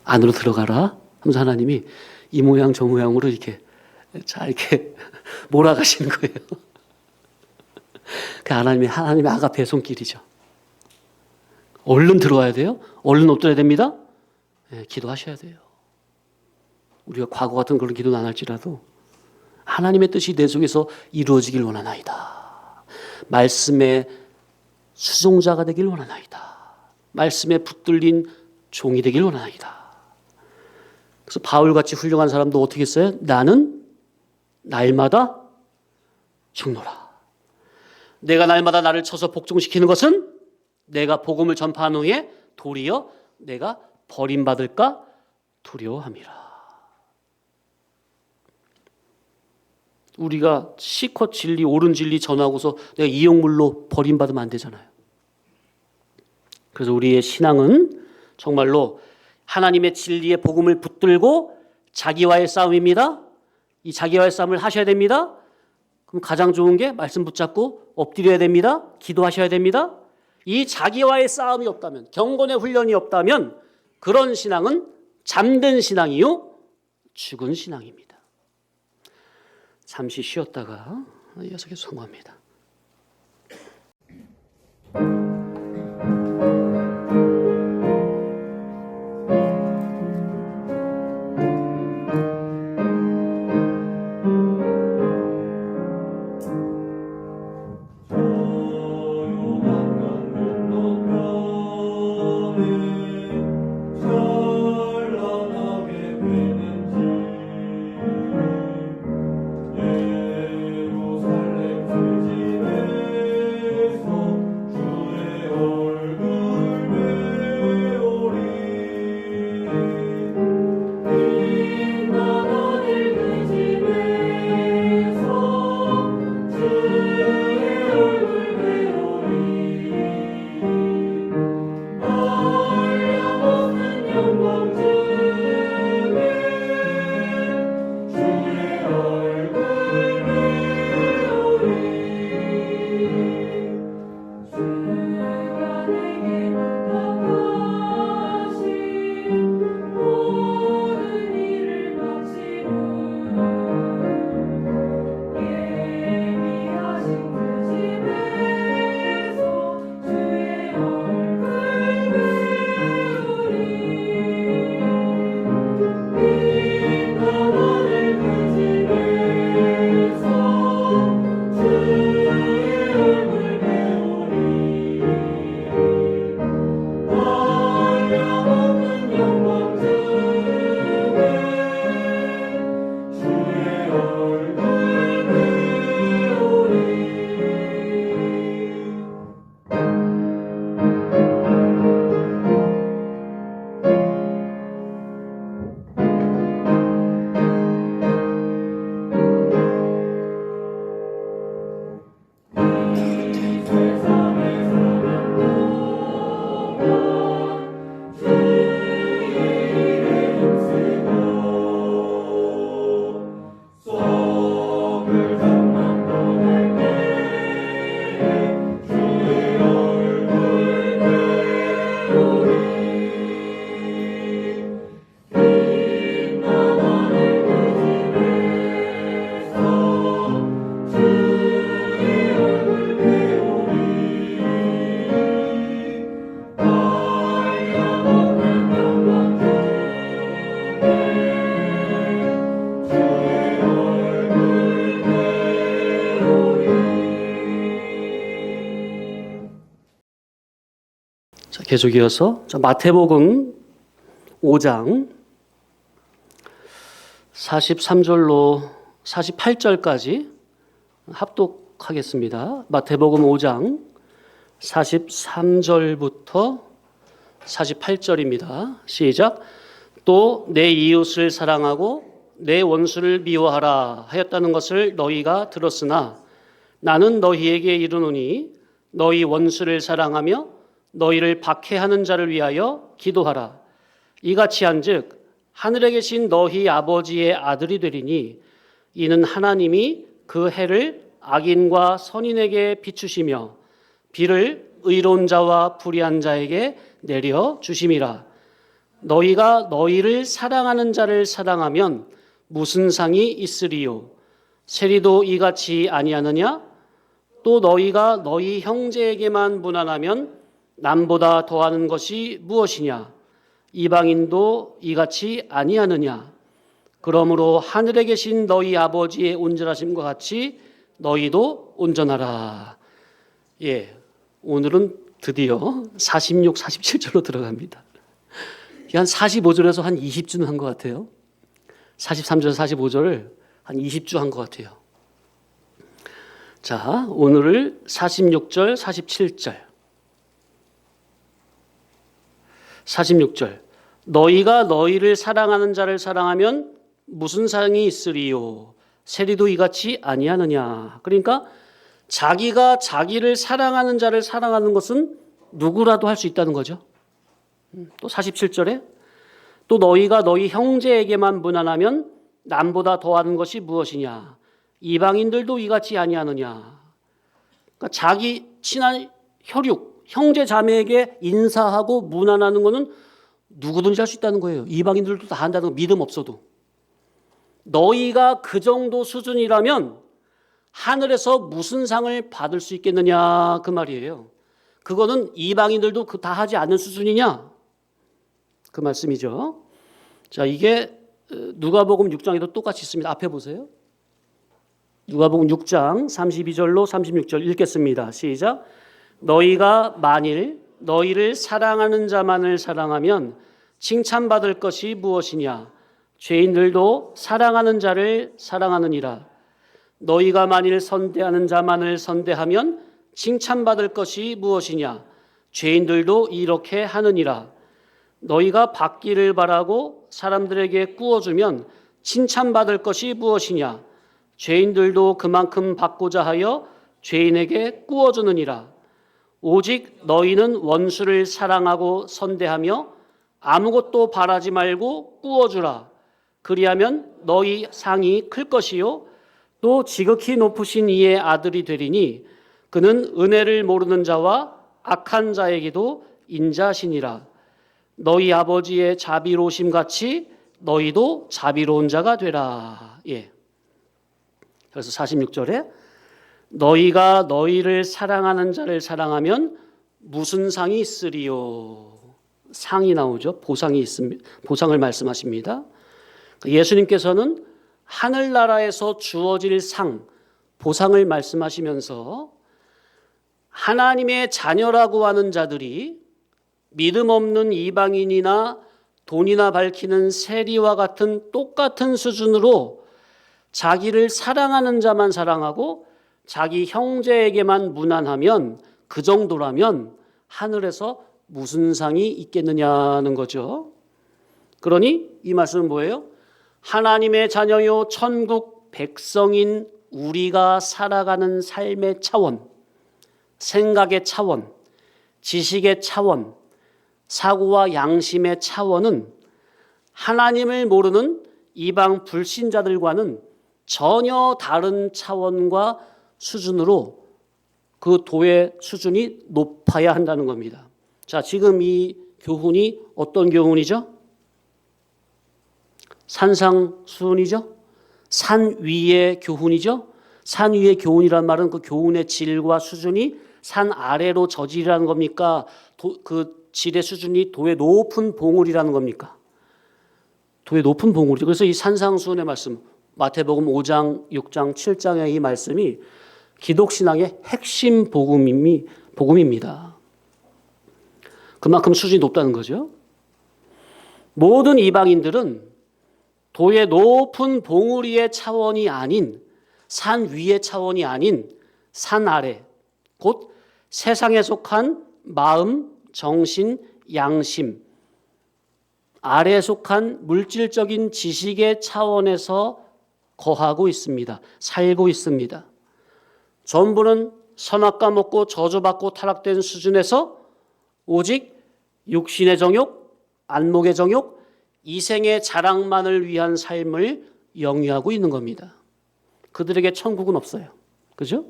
안으로 들어가라 하면서 하나님이 이 모양 저 모양으로 이렇게 잘 이렇게 몰아가시는 거예요. 그 하나님의 아가페의 손길이죠. 얼른 들어와야 돼요. 얼른 엎드려야 됩니다. 네, 기도하셔야 돼요. 우리가 과거 같은 그런 기도는 안 할지라도 하나님의 뜻이 내 속에서 이루어지길 원하나이다. 말씀의 수종자가 되길 원하나이다. 말씀에 붙들린 종이 되길 원하나이다. 그래서 바울같이 훌륭한 사람도 어떻게 했어요? 나는 날마다 죽노라. 내가 날마다 나를 쳐서 복종시키는 것은 내가 복음을 전파한 후에 도리어 내가 버림받을까 두려워함이라. 우리가 실컷 진리, 옳은 진리 전하고서 내가 이용물로 버림받으면 안 되잖아요. 그래서 우리의 신앙은 정말로 하나님의 진리의 복음을 붙들고 자기와의 싸움입니다. 이 자기와의 싸움을 하셔야 됩니다. 그럼 가장 좋은 게 말씀 붙잡고 엎드려야 됩니다. 기도하셔야 됩니다. 이 자기와의 싸움이 없다면, 경건의 훈련이 없다면 그런 신앙은 잠든 신앙이요, 죽은 신앙입니다. 잠시 쉬었다가 이어서 계속 성공합니다. 자, 계속 이어서 마태복음 5장 43절로 48절까지 합독하겠습니다. 마태복음 5장 43절부터 48절입니다. 시작. 또 내 이웃을 사랑하고 내 원수를 미워하라 하였다는 것을 너희가 들었으나 나는 너희에게 이르노니 너희 원수를 사랑하며 너희를 박해하는 자를 위하여 기도하라. 이같이 한즉 하늘에 계신 너희 아버지의 아들이 되리니 이는 하나님이 그 해를 악인과 선인에게 비추시며 비를 의로운 자와 불의한 자에게 내려 주심이라. 너희가 너희를 사랑하는 자를 사랑하면 무슨 상이 있으리요? 세리도 이같이 아니하느냐? 또 너희가 너희 형제에게만 무난하면 남보다 더하는 것이 무엇이냐? 이방인도 이같이 아니하느냐? 그러므로 하늘에 계신 너희 아버지의 온전하심과 같이 너희도 온전하라. 예, 오늘은 드디어 46, 47절로 들어갑니다. 한 45절에서 한 20주는 한 것 같아요. 43절, 45절을 한 20주 한 것 같아요. 자, 오늘을 46절, 47절. 46절. 너희가 너희를 사랑하는 자를 사랑하면 무슨 상이 있으리요? 세리도 이같이 아니하느냐? 그러니까 자기가 자기를 사랑하는 자를 사랑하는 것은 누구라도 할 수 있다는 거죠. 또 47절에 또 너희가 너희 형제에게만 무난하면 남보다 더하는 것이 무엇이냐? 이방인들도 이같이 아니하느냐? 그러니까 자기 친한 혈육, 형제 자매에게 인사하고 무난하는 것은 누구든지 할 수 있다는 거예요. 이방인들도 다 한다는 거, 믿음 없어도. 너희가 그 정도 수준이라면 하늘에서 무슨 상을 받을 수 있겠느냐 그 말이에요. 그거는 이방인들도 다 하지 않는 수준이냐 그 말씀이죠. 자, 이게 누가복음 6장에도 똑같이 있습니다. 앞에 보세요. 누가복음 6장 32절로 36절 읽겠습니다. 시작. 너희가 만일 너희를 사랑하는 자만을 사랑하면 칭찬받을 것이 무엇이냐? 죄인들도 사랑하는 자를 사랑하느니라. 너희가 만일 선대하는 자만을 선대하면 칭찬받을 것이 무엇이냐? 죄인들도 이렇게 하느니라. 너희가 받기를 바라고 사람들에게 꾸어주면 칭찬받을 것이 무엇이냐? 죄인들도 그만큼 받고자 하여 죄인에게 꾸어주느니라. 오직 너희는 원수를 사랑하고 선대하며 아무것도 바라지 말고 꾸어주라. 그리하면 너희 상이 클 것이요 또 지극히 높으신 이의 아들이 되리니 그는 은혜를 모르는 자와 악한 자에게도 인자하시니라. 너희 아버지의 자비로우심 같이 너희도 자비로운 자가 되라. 예. 그래서 46절에 너희가 너희를 사랑하는 자를 사랑하면 무슨 상이 있으리요? 상이 나오죠. 보상이 있습니다. 보상을 말씀하십니다. 예수님께서는 하늘나라에서 주어질 상, 보상을 말씀하시면서 하나님의 자녀라고 하는 자들이 믿음 없는 이방인이나 돈이나 밝히는 세리와 같은 똑같은 수준으로 자기를 사랑하는 자만 사랑하고 자기 형제에게만 무난하면 그 정도라면 하늘에서 무슨 상이 있겠느냐는 거죠. 그러니 이 말씀은 뭐예요? 하나님의 자녀요 천국 백성인 우리가 살아가는 삶의 차원, 생각의 차원, 지식의 차원, 사고와 양심의 차원은 하나님을 모르는 이방 불신자들과는 전혀 다른 차원과 수준으로 그 도의 수준이 높아야 한다는 겁니다. 자, 지금 이 교훈이 어떤 교훈이죠? 산상수훈이죠? 산 위의 교훈이죠? 산 위의 교훈이란 말은 그 교훈의 질과 수준이 산 아래로 저질이라는 겁니까? 그 질의 수준이 도의 높은 봉우리라는 겁니까? 도의 높은 봉우리. 그래서 이 산상수훈의 말씀, 마태복음 5장, 6장, 7장의 이 말씀이 기독신앙의 핵심 복음입니다. 그만큼 수준이 높다는 거죠. 모든 이방인들은 도의 높은 봉우리의 차원이 아닌, 산 위의 차원이 아닌 산 아래, 곧 세상에 속한 마음, 정신, 양심 아래에 속한 물질적인 지식의 차원에서 거하고 있습니다. 살고 있습니다. 전부는 선악과 먹고 저주받고 타락된 수준에서 오직 육신의 정욕, 안목의 정욕, 이생의 자랑만을 위한 삶을 영위하고 있는 겁니다. 그들에게 천국은 없어요. 그죠?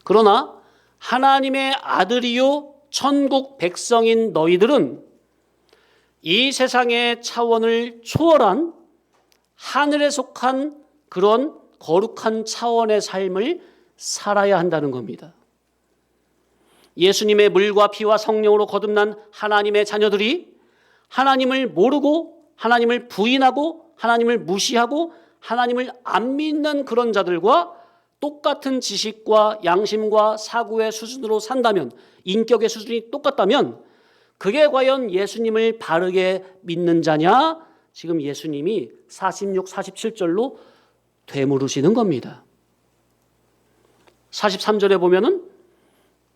그러나 하나님의 아들이요 천국 백성인 너희들은 이 세상의 차원을 초월한 하늘에 속한 그런 거룩한 차원의 삶을 살아야 한다는 겁니다. 예수님의 물과 피와 성령으로 거듭난 하나님의 자녀들이 하나님을 모르고 하나님을 부인하고 하나님을 무시하고 하나님을 안 믿는 그런 자들과 똑같은 지식과 양심과 사고의 수준으로 산다면, 인격의 수준이 똑같다면 그게 과연 예수님을 바르게 믿는 자냐? 지금 예수님이 46, 47절로 되물으시는 겁니다. 43절에 보면은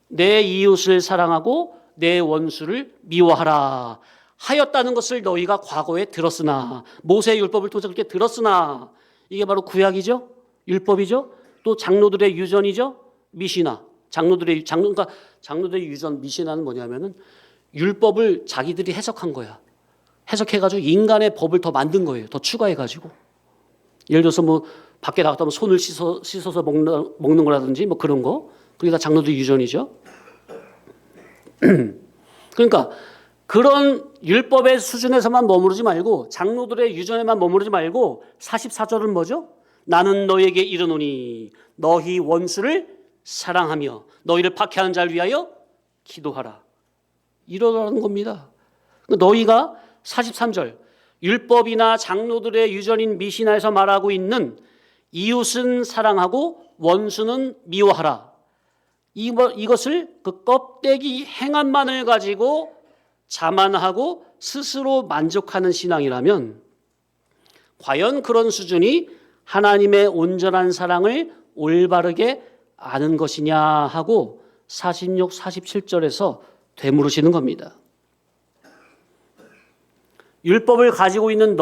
내 이웃을 사랑하고 내 원수를 미워하라 하였다는 것을 너희가 과거에 들었으나, 모세의 율법을 통해서 그렇게 들었으나, 이게 바로 구약이죠. 율법이죠. 또 장로들의 유전이죠. 미시나. 장로들의 유전 미시나는 뭐냐면은 율법을 자기들이 해석한 거야. 해석해가지고 인간의 법을 더 만든 거예요. 더 추가해가지고. 예를 들어서 뭐 밖에 나갔다 오면 손을 씻어서 먹는 거라든지 뭐 그런 거. 그게 다 장로들 유전이죠. 그러니까 그런 율법의 수준에서만 머무르지 말고, 장로들의 유전에만 머무르지 말고 44절은 뭐죠? 나는 너에게 이르노니 너희 원수를 사랑하며 너희를 박해하는 자를 위하여 기도하라. 이러라는 겁니다. 너희가 43절 율법이나 장로들의 유전인 미시나에서 말하고 있는 이웃은 사랑하고 원수는 미워하라, 이것을 그 껍데기 행함만을 가지고 자만하고 스스로 만족하는 신앙이라면 과연 그런 수준이 하나님의 온전한 사랑을 올바르게 아는 것이냐 하고 46, 47절에서 되물으시는 겁니다. 율법을 가지고 있는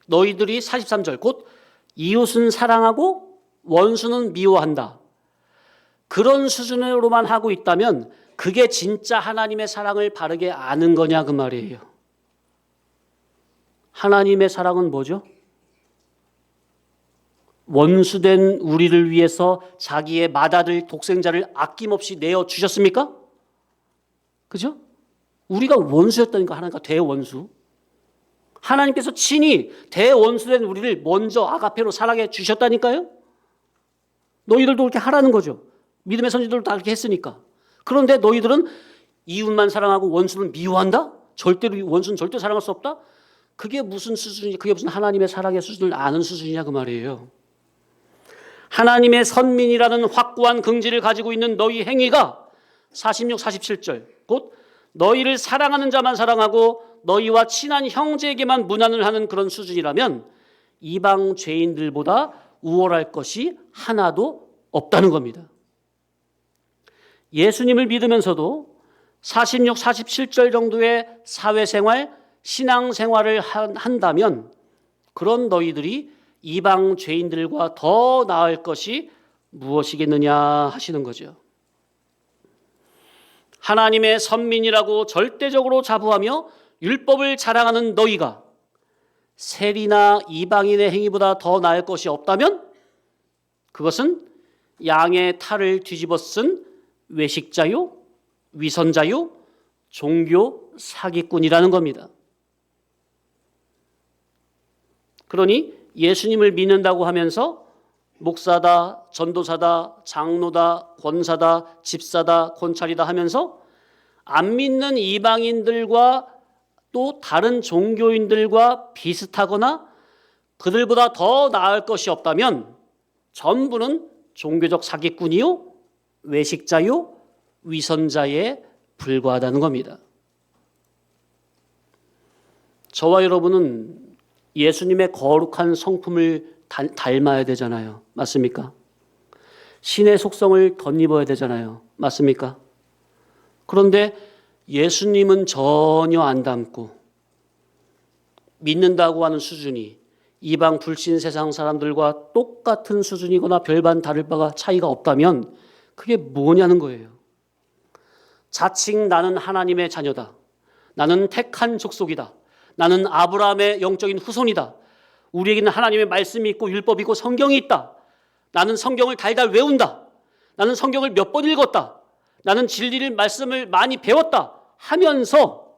너희들이 43절 곧 이웃은 사랑하고 원수는 미워한다, 그런 수준으로만 하고 있다면 그게 진짜 하나님의 사랑을 바르게 아는 거냐 그 말이에요. 하나님의 사랑은 뭐죠? 원수된 우리를 위해서 자기의 맏아들 독생자를 아낌없이 내어주셨습니까? 그죠? 우리가 원수였다니까. 하나님과 대원수. 하나님께서 친히 대원수된 우리를 먼저 아가페로 사랑해 주셨다니까요. 너희들도 그렇게 하라는 거죠. 믿음의 선지들도 다 그렇게 했으니까. 그런데 너희들은 이웃만 사랑하고 원수는 미워한다? 원수는 절대 사랑할 수 없다? 그게 무슨 수준이냐? 그게 무슨 하나님의 사랑의 수준을 아는 수준이냐 그 말이에요. 하나님의 선민이라는 확고한 긍지를 가지고 있는 너희 행위가 46, 47절 곧 너희를 사랑하는 자만 사랑하고 너희와 친한 형제에게만 문안을 하는 그런 수준이라면 이방 죄인들보다 우월할 것이 하나도 없다는 겁니다. 예수님을 믿으면서도 46, 47절 정도의 사회생활, 신앙생활을 한다면 그런 너희들이 이방 죄인들과 더 나을 것이 무엇이겠느냐 하시는 거죠. 하나님의 선민이라고 절대적으로 자부하며 율법을 자랑하는 너희가 세리나 이방인의 행위보다 더 나을 것이 없다면 그것은 양의 탈을 뒤집어 쓴 외식자요, 위선자요, 종교 사기꾼이라는 겁니다. 그러니 예수님을 믿는다고 하면서 목사다, 전도사다, 장로다, 권사다, 집사다, 권찰이다 하면서 안 믿는 이방인들과 또 다른 종교인들과 비슷하거나 그들보다 더 나을 것이 없다면 전부는 종교적 사기꾼이요, 외식자요, 위선자에 불과하다는 겁니다. 저와 여러분은 예수님의 거룩한 성품을 닮아야 되잖아요. 맞습니까? 신의 속성을 덧입어야 되잖아요. 맞습니까? 그런데 예수님은 전혀 안 닮고 믿는다고 하는 수준이 이방 불신 세상 사람들과 똑같은 수준이거나 별반 다를 바가 차이가 없다면 그게 뭐냐는 거예요. 자칭 나는 하나님의 자녀다. 나는 택한 족속이다. 나는 아브라함의 영적인 후손이다. 우리에게는 하나님의 말씀이 있고 율법이 있고 성경이 있다. 나는 성경을 달달 외운다. 나는 성경을 몇 번 읽었다. 나는 진리를 말씀을 많이 배웠다 하면서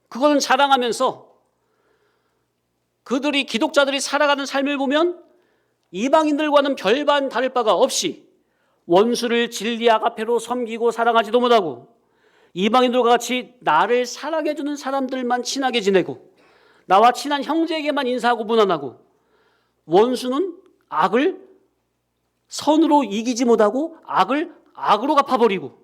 그거는 자랑하면서 그들이 기독자들이 살아가는 삶을 보면 이방인들과는 별반 다를 바가 없이 원수를 진리 아가페로 섬기고 사랑하지도 못하고 이방인들과 같이 나를 사랑해주는 사람들만 친하게 지내고 나와 친한 형제에게만 인사하고 무난하고 원수는 악을 선으로 이기지 못하고 악을 악으로 갚아버리고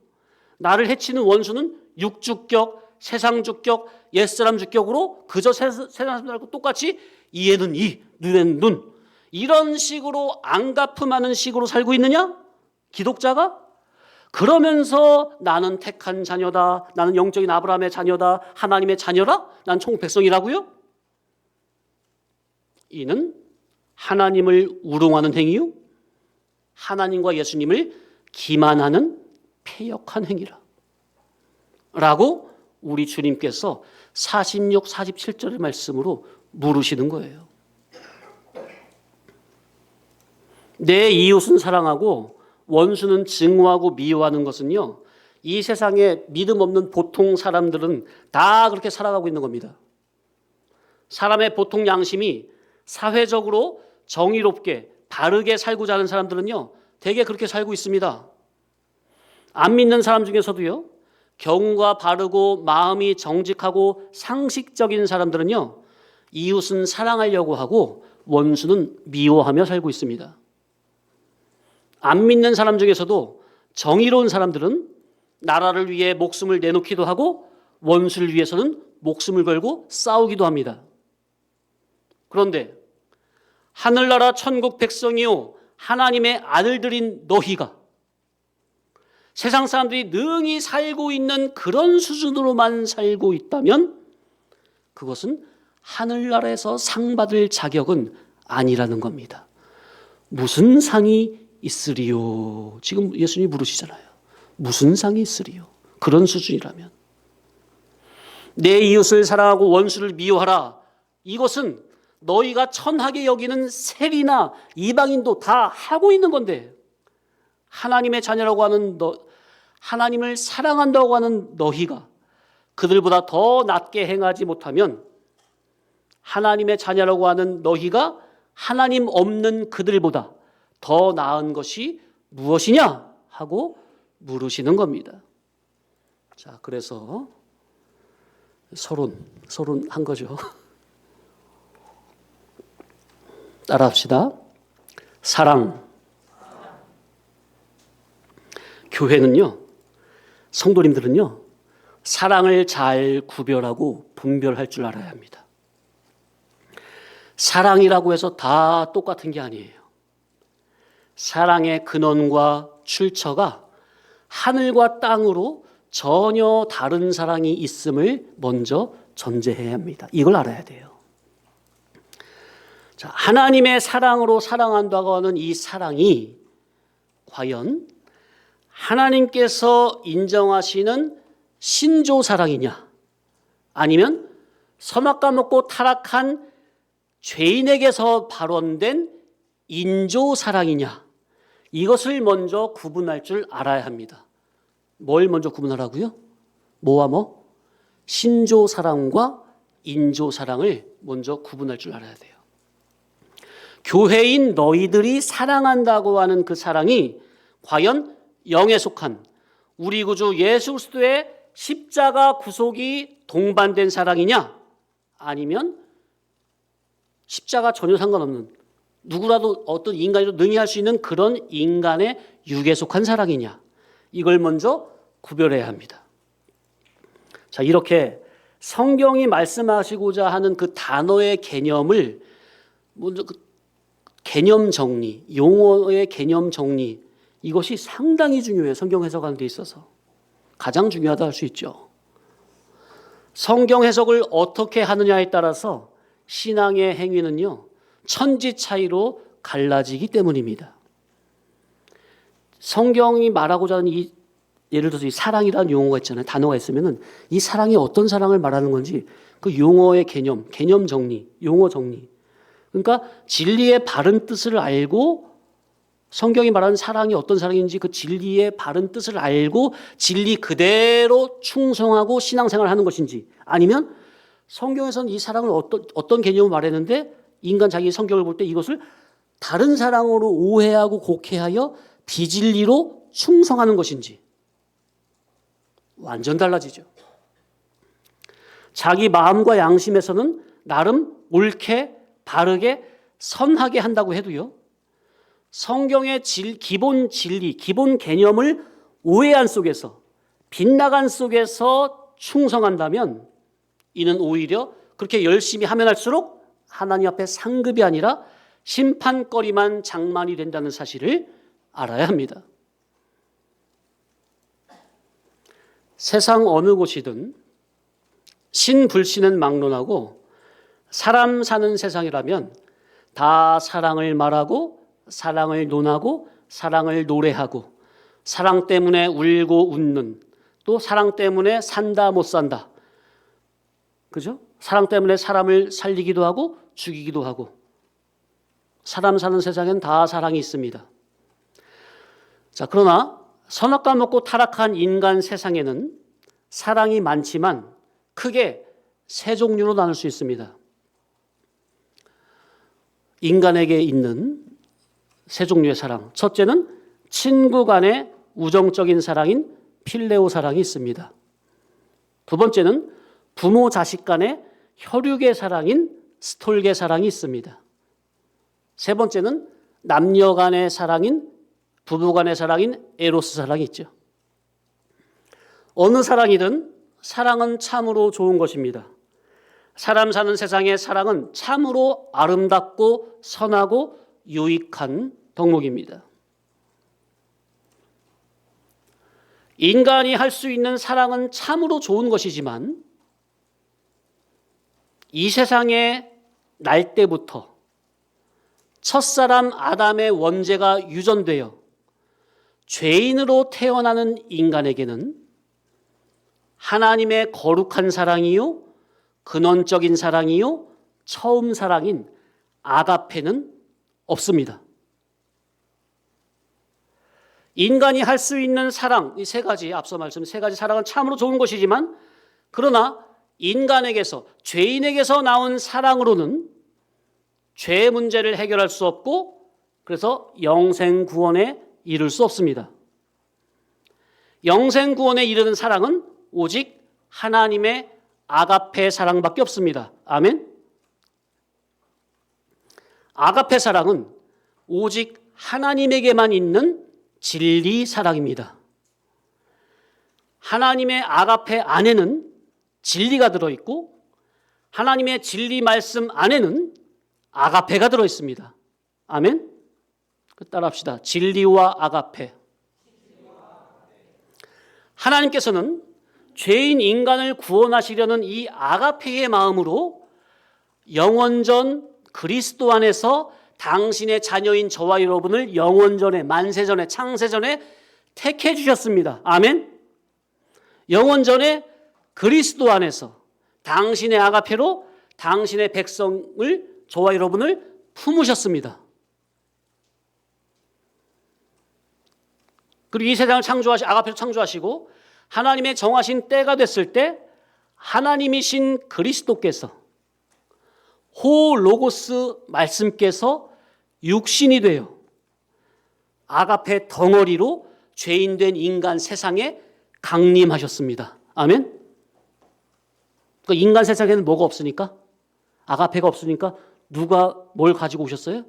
나를 해치는 원수는 육주격, 세상주격, 옛사람 주격으로 그저 세상 사람들하고 똑같이 이에는 이, 눈에는 눈 이런 식으로 앙가품하는 식으로 살고 있느냐? 기독자가? 그러면서 나는 택한 자녀다. 나는 영적인 아브라함의 자녀다. 하나님의 자녀라? 난 천국 백성이라고요? 이는 하나님을 우롱하는 행위요. 하나님과 예수님을 기만하는 패역한 행위라. 라고 우리 주님께서 46, 47절의 말씀으로 물으시는 거예요. 내 이웃은 사랑하고 원수는 증오하고 미워하는 것은요, 이 세상에 믿음 없는 보통 사람들은 다 그렇게 살아가고 있는 겁니다. 사람의 보통 양심이 사회적으로 정의롭게 바르게 살고자 하는 사람들은요, 대개 그렇게 살고 있습니다. 안 믿는 사람 중에서도요, 경과 바르고 마음이 정직하고 상식적인 사람들은요, 이웃은 사랑하려고 하고 원수는 미워하며 살고 있습니다. 안 믿는 사람 중에서도 정의로운 사람들은 나라를 위해 목숨을 내놓기도 하고 원수를 위해서는 목숨을 걸고 싸우기도 합니다. 그런데 하늘나라 천국 백성이요 하나님의 아들들인 너희가 세상 사람들이 능히 살고 있는 그런 수준으로만 살고 있다면 그것은 하늘나라에서 상 받을 자격은 아니라는 겁니다. 무슨 상이 있으리요? 지금 예수님이 물으시잖아요. 무슨 상이 있으리요? 그런 수준이라면. 내 이웃을 사랑하고 원수를 미워하라. 이것은 너희가 천하게 여기는 세리나 이방인도 다 하고 있는 건데 하나님의 자녀라고 하는 하나님을 사랑한다고 하는 너희가 그들보다 더 낮게 행하지 못하면 하나님의 자녀라고 하는 너희가 하나님 없는 그들보다 더 나은 것이 무엇이냐 하고 물으시는 겁니다. 자, 그래서 서론한 거죠. 따라합시다. 사랑. 교회는요, 성도님들은요, 사랑을 잘 구별하고 분별할 줄 알아야 합니다. 사랑이라고 해서 다 똑같은 게 아니에요. 사랑의 근원과 출처가 하늘과 땅으로 전혀 다른 사랑이 있음을 먼저 전제해야 합니다. 이걸 알아야 돼요. 자, 하나님의 사랑으로 사랑한다고 하는 이 사랑이 과연 하나님께서 인정하시는 신조 사랑이냐 아니면 선악과 먹고 타락한 죄인에게서 발원된 인조 사랑이냐 이것을 먼저 구분할 줄 알아야 합니다. 뭘 먼저 구분하라고요? 뭐와 뭐? 신조 사랑과 인조 사랑을 먼저 구분할 줄 알아야 돼요. 교회인 너희들이 사랑한다고 하는 그 사랑이 과연 영에 속한 우리 구주 예수 그리스도의 십자가 구속이 동반된 사랑이냐 아니면 십자가 전혀 상관없는 누구라도 어떤 인간이라도 능히 할 수 있는 그런 인간의 육에 속한 사랑이냐 이걸 먼저 구별해야 합니다. 자, 이렇게 성경이 말씀하시고자 하는 그 단어의 개념을 먼저 개념 정리, 용어의 개념 정리, 이것이 상당히 중요해요. 성경 해석하는 데 있어서 가장 중요하다 할 수 있죠. 성경 해석을 어떻게 하느냐에 따라서 신앙의 행위는요, 천지 차이로 갈라지기 때문입니다. 성경이 말하고자 하는 예를 들어서 이 사랑이라는 용어가 있잖아요. 단어가 있으면은 이 사랑이 어떤 사랑을 말하는 건지 그 용어의 개념 정리, 용어 정리. 그러니까 진리의 바른 뜻을 알고 성경이 말하는 사랑이 어떤 사랑인지 그 진리의 바른 뜻을 알고 진리 그대로 충성하고 신앙생활을 하는 것인지, 아니면 성경에서는 이 사랑을 어떤 개념을 말했는데 인간 자기 성경을 볼 때 이것을 다른 사랑으로 오해하고 곡해하여 비진리로 충성하는 것인지 완전 달라지죠. 자기 마음과 양심에서는 나름 옳게 바르게 선하게 한다고 해도요, 성경의 기본 진리, 기본 개념을 오해한 속에서, 빗나간 속에서 충성한다면 이는 오히려 그렇게 열심히 하면 할수록 하나님 앞에 상급이 아니라 심판거리만 장만이 된다는 사실을 알아야 합니다. 세상 어느 곳이든 신불신은 막론하고 사람 사는 세상이라면 다 사랑을 말하고 사랑을 논하고 사랑을 노래하고 사랑 때문에 울고 웃는, 또 사랑 때문에 산다 못 산다, 그죠? 사랑 때문에 사람을 살리기도 하고 죽이기도 하고, 사람 사는 세상엔 다 사랑이 있습니다. 자, 그러나 선악과 먹고 타락한 인간 세상에는 사랑이 많지만 크게 세 종류로 나눌 수 있습니다. 인간에게 있는 세 종류의 사랑. 첫째는 친구 간의 우정적인 사랑인 필레오 사랑이 있습니다. 두 번째는 부모 자식 간의 혈육의 사랑인 스톨게 사랑이 있습니다. 세 번째는 남녀 간의 사랑인, 부부 간의 사랑인 에로스 사랑이 있죠. 어느 사랑이든 사랑은 참으로 좋은 것입니다. 사람 사는 세상의 사랑은 참으로 아름답고 선하고 유익한 덕목입니다. 인간이 할 수 있는 사랑은 참으로 좋은 것이지만 이 세상에 날 때부터 첫사람 아담의 원죄가 유전되어 죄인으로 태어나는 인간에게는 하나님의 거룩한 사랑이요, 근원적인 사랑이요, 처음 사랑인 아가페는 없습니다. 인간이 할 수 있는 사랑, 이 세 가지, 앞서 말씀 세 가지 사랑은 참으로 좋은 것이지만, 그러나 인간에게서, 죄인에게서 나온 사랑으로는 죄 문제를 해결할 수 없고, 그래서 영생 구원에 이를 수 없습니다. 영생 구원에 이르는 사랑은 오직 하나님의 아가페 사랑밖에 없습니다. 아멘. 아가페 사랑은 오직 하나님에게만 있는 진리 사랑입니다. 하나님의 아가페 안에는 진리가 들어있고 하나님의 진리 말씀 안에는 아가페가 들어있습니다. 아멘. 따라합시다. 진리와 아가페. 하나님께서는 죄인 인간을 구원하시려는 이 아가페의 마음으로 영원전 그리스도 안에서 당신의 자녀인 저와 여러분을 영원전에, 만세전에, 창세전에 택해 주셨습니다. 아멘. 영원전에 그리스도 안에서 당신의 아가페로 당신의 백성을, 저와 여러분을 품으셨습니다. 그리고 이 세상을 아가페로 창조하시고 하나님의 정하신 때가 됐을 때 하나님이신 그리스도께서, 호 로고스 말씀께서 육신이 되어 아가페 덩어리로 죄인된 인간 세상에 강림하셨습니다. 아멘. 그러니까 인간 세상에는 뭐가 없으니까? 아가페가 없으니까 누가 뭘 가지고 오셨어요?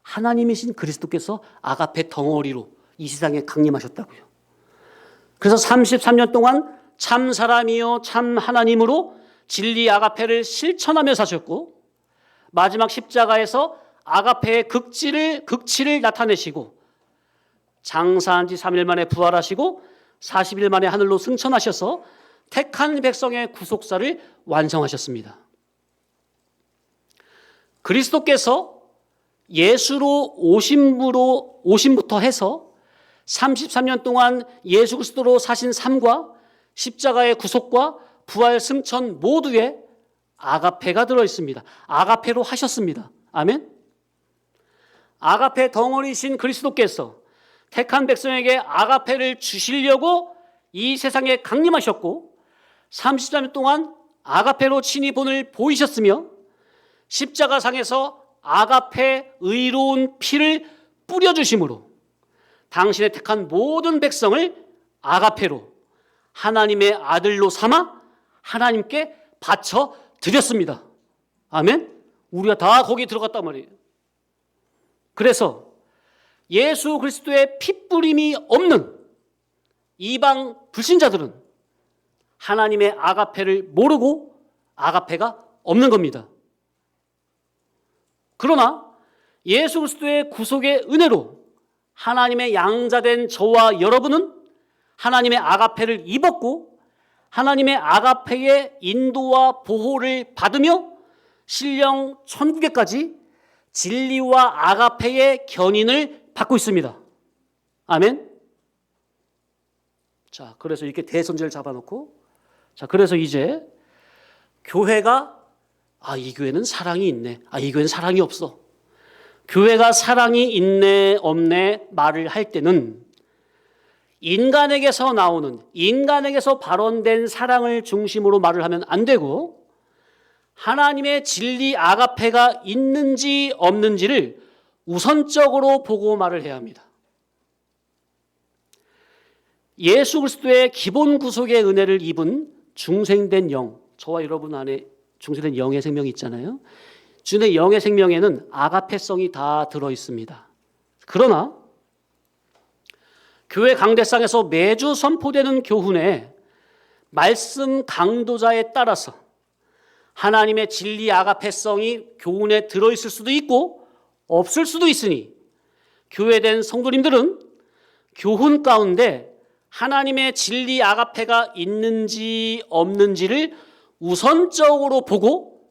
하나님이신 그리스도께서 아가페 덩어리로 이 세상에 강림하셨다고요. 그래서 33년 동안 참 사람이요 참 하나님으로 진리 아가페를 실천하며 사셨고 마지막 십자가에서 아가페의 극치를 나타내시고 장사한 지 3일 만에 부활하시고 40일 만에 하늘로 승천하셔서 택한 백성의 구속사를 완성하셨습니다. 그리스도께서 예수로 오심부터 해서 33년 동안 예수 그리스도로 사신 삶과 십자가의 구속과 부활 승천 모두에 아가페가 들어있습니다. 아가페로 하셨습니다. 아멘. 아가페 덩어리신 그리스도께서 택한 백성에게 아가페를 주시려고 이 세상에 강림하셨고 33년 동안 아가페로 친히 본을 보이셨으며 십자가상에서 아가페 의로운 피를 뿌려주심으로 당신의 택한 모든 백성을 아가페로 하나님의 아들로 삼아 하나님께 바쳐 드렸습니다. 아멘. 우리가 다 거기에 들어갔단 말이에요. 그래서 예수 그리스도의 핏뿌림이 없는 이방 불신자들은 하나님의 아가페를 모르고 아가페가 없는 겁니다. 그러나 예수 그리스도의 구속의 은혜로 하나님의 양자된 저와 여러분은 하나님의 아가페를 입었고 하나님의 아가페의 인도와 보호를 받으며 신령 천국에까지 진리와 아가페의 견인을 받고 있습니다. 아멘. 자, 그래서 이렇게 대선제를 잡아놓고 그래서 이제 교회가 이 교회는 사랑이 있네. 이 교회는 사랑이 없어. 교회가 사랑이 있네 없네 말을 할 때는 인간에게서 발언된 사랑을 중심으로 말을 하면 안 되고 하나님의 진리 아가페가 있는지 없는지를 우선적으로 보고 말을 해야 합니다. 예수 그리스도의 기본 구속의 은혜를 입은 중생된 영, 저와 여러분 안에 중생된 영의 생명이 있잖아요. 주의 영의 생명에는 아가페성이 다 들어있습니다. 그러나 교회 강대상에서 매주 선포되는 교훈에 말씀 강도자에 따라서 하나님의 진리 아가페성이 교훈에 들어있을 수도 있고 없을 수도 있으니 교회된 성도님들은 교훈 가운데 하나님의 진리 아가페가 있는지 없는지를 우선적으로 보고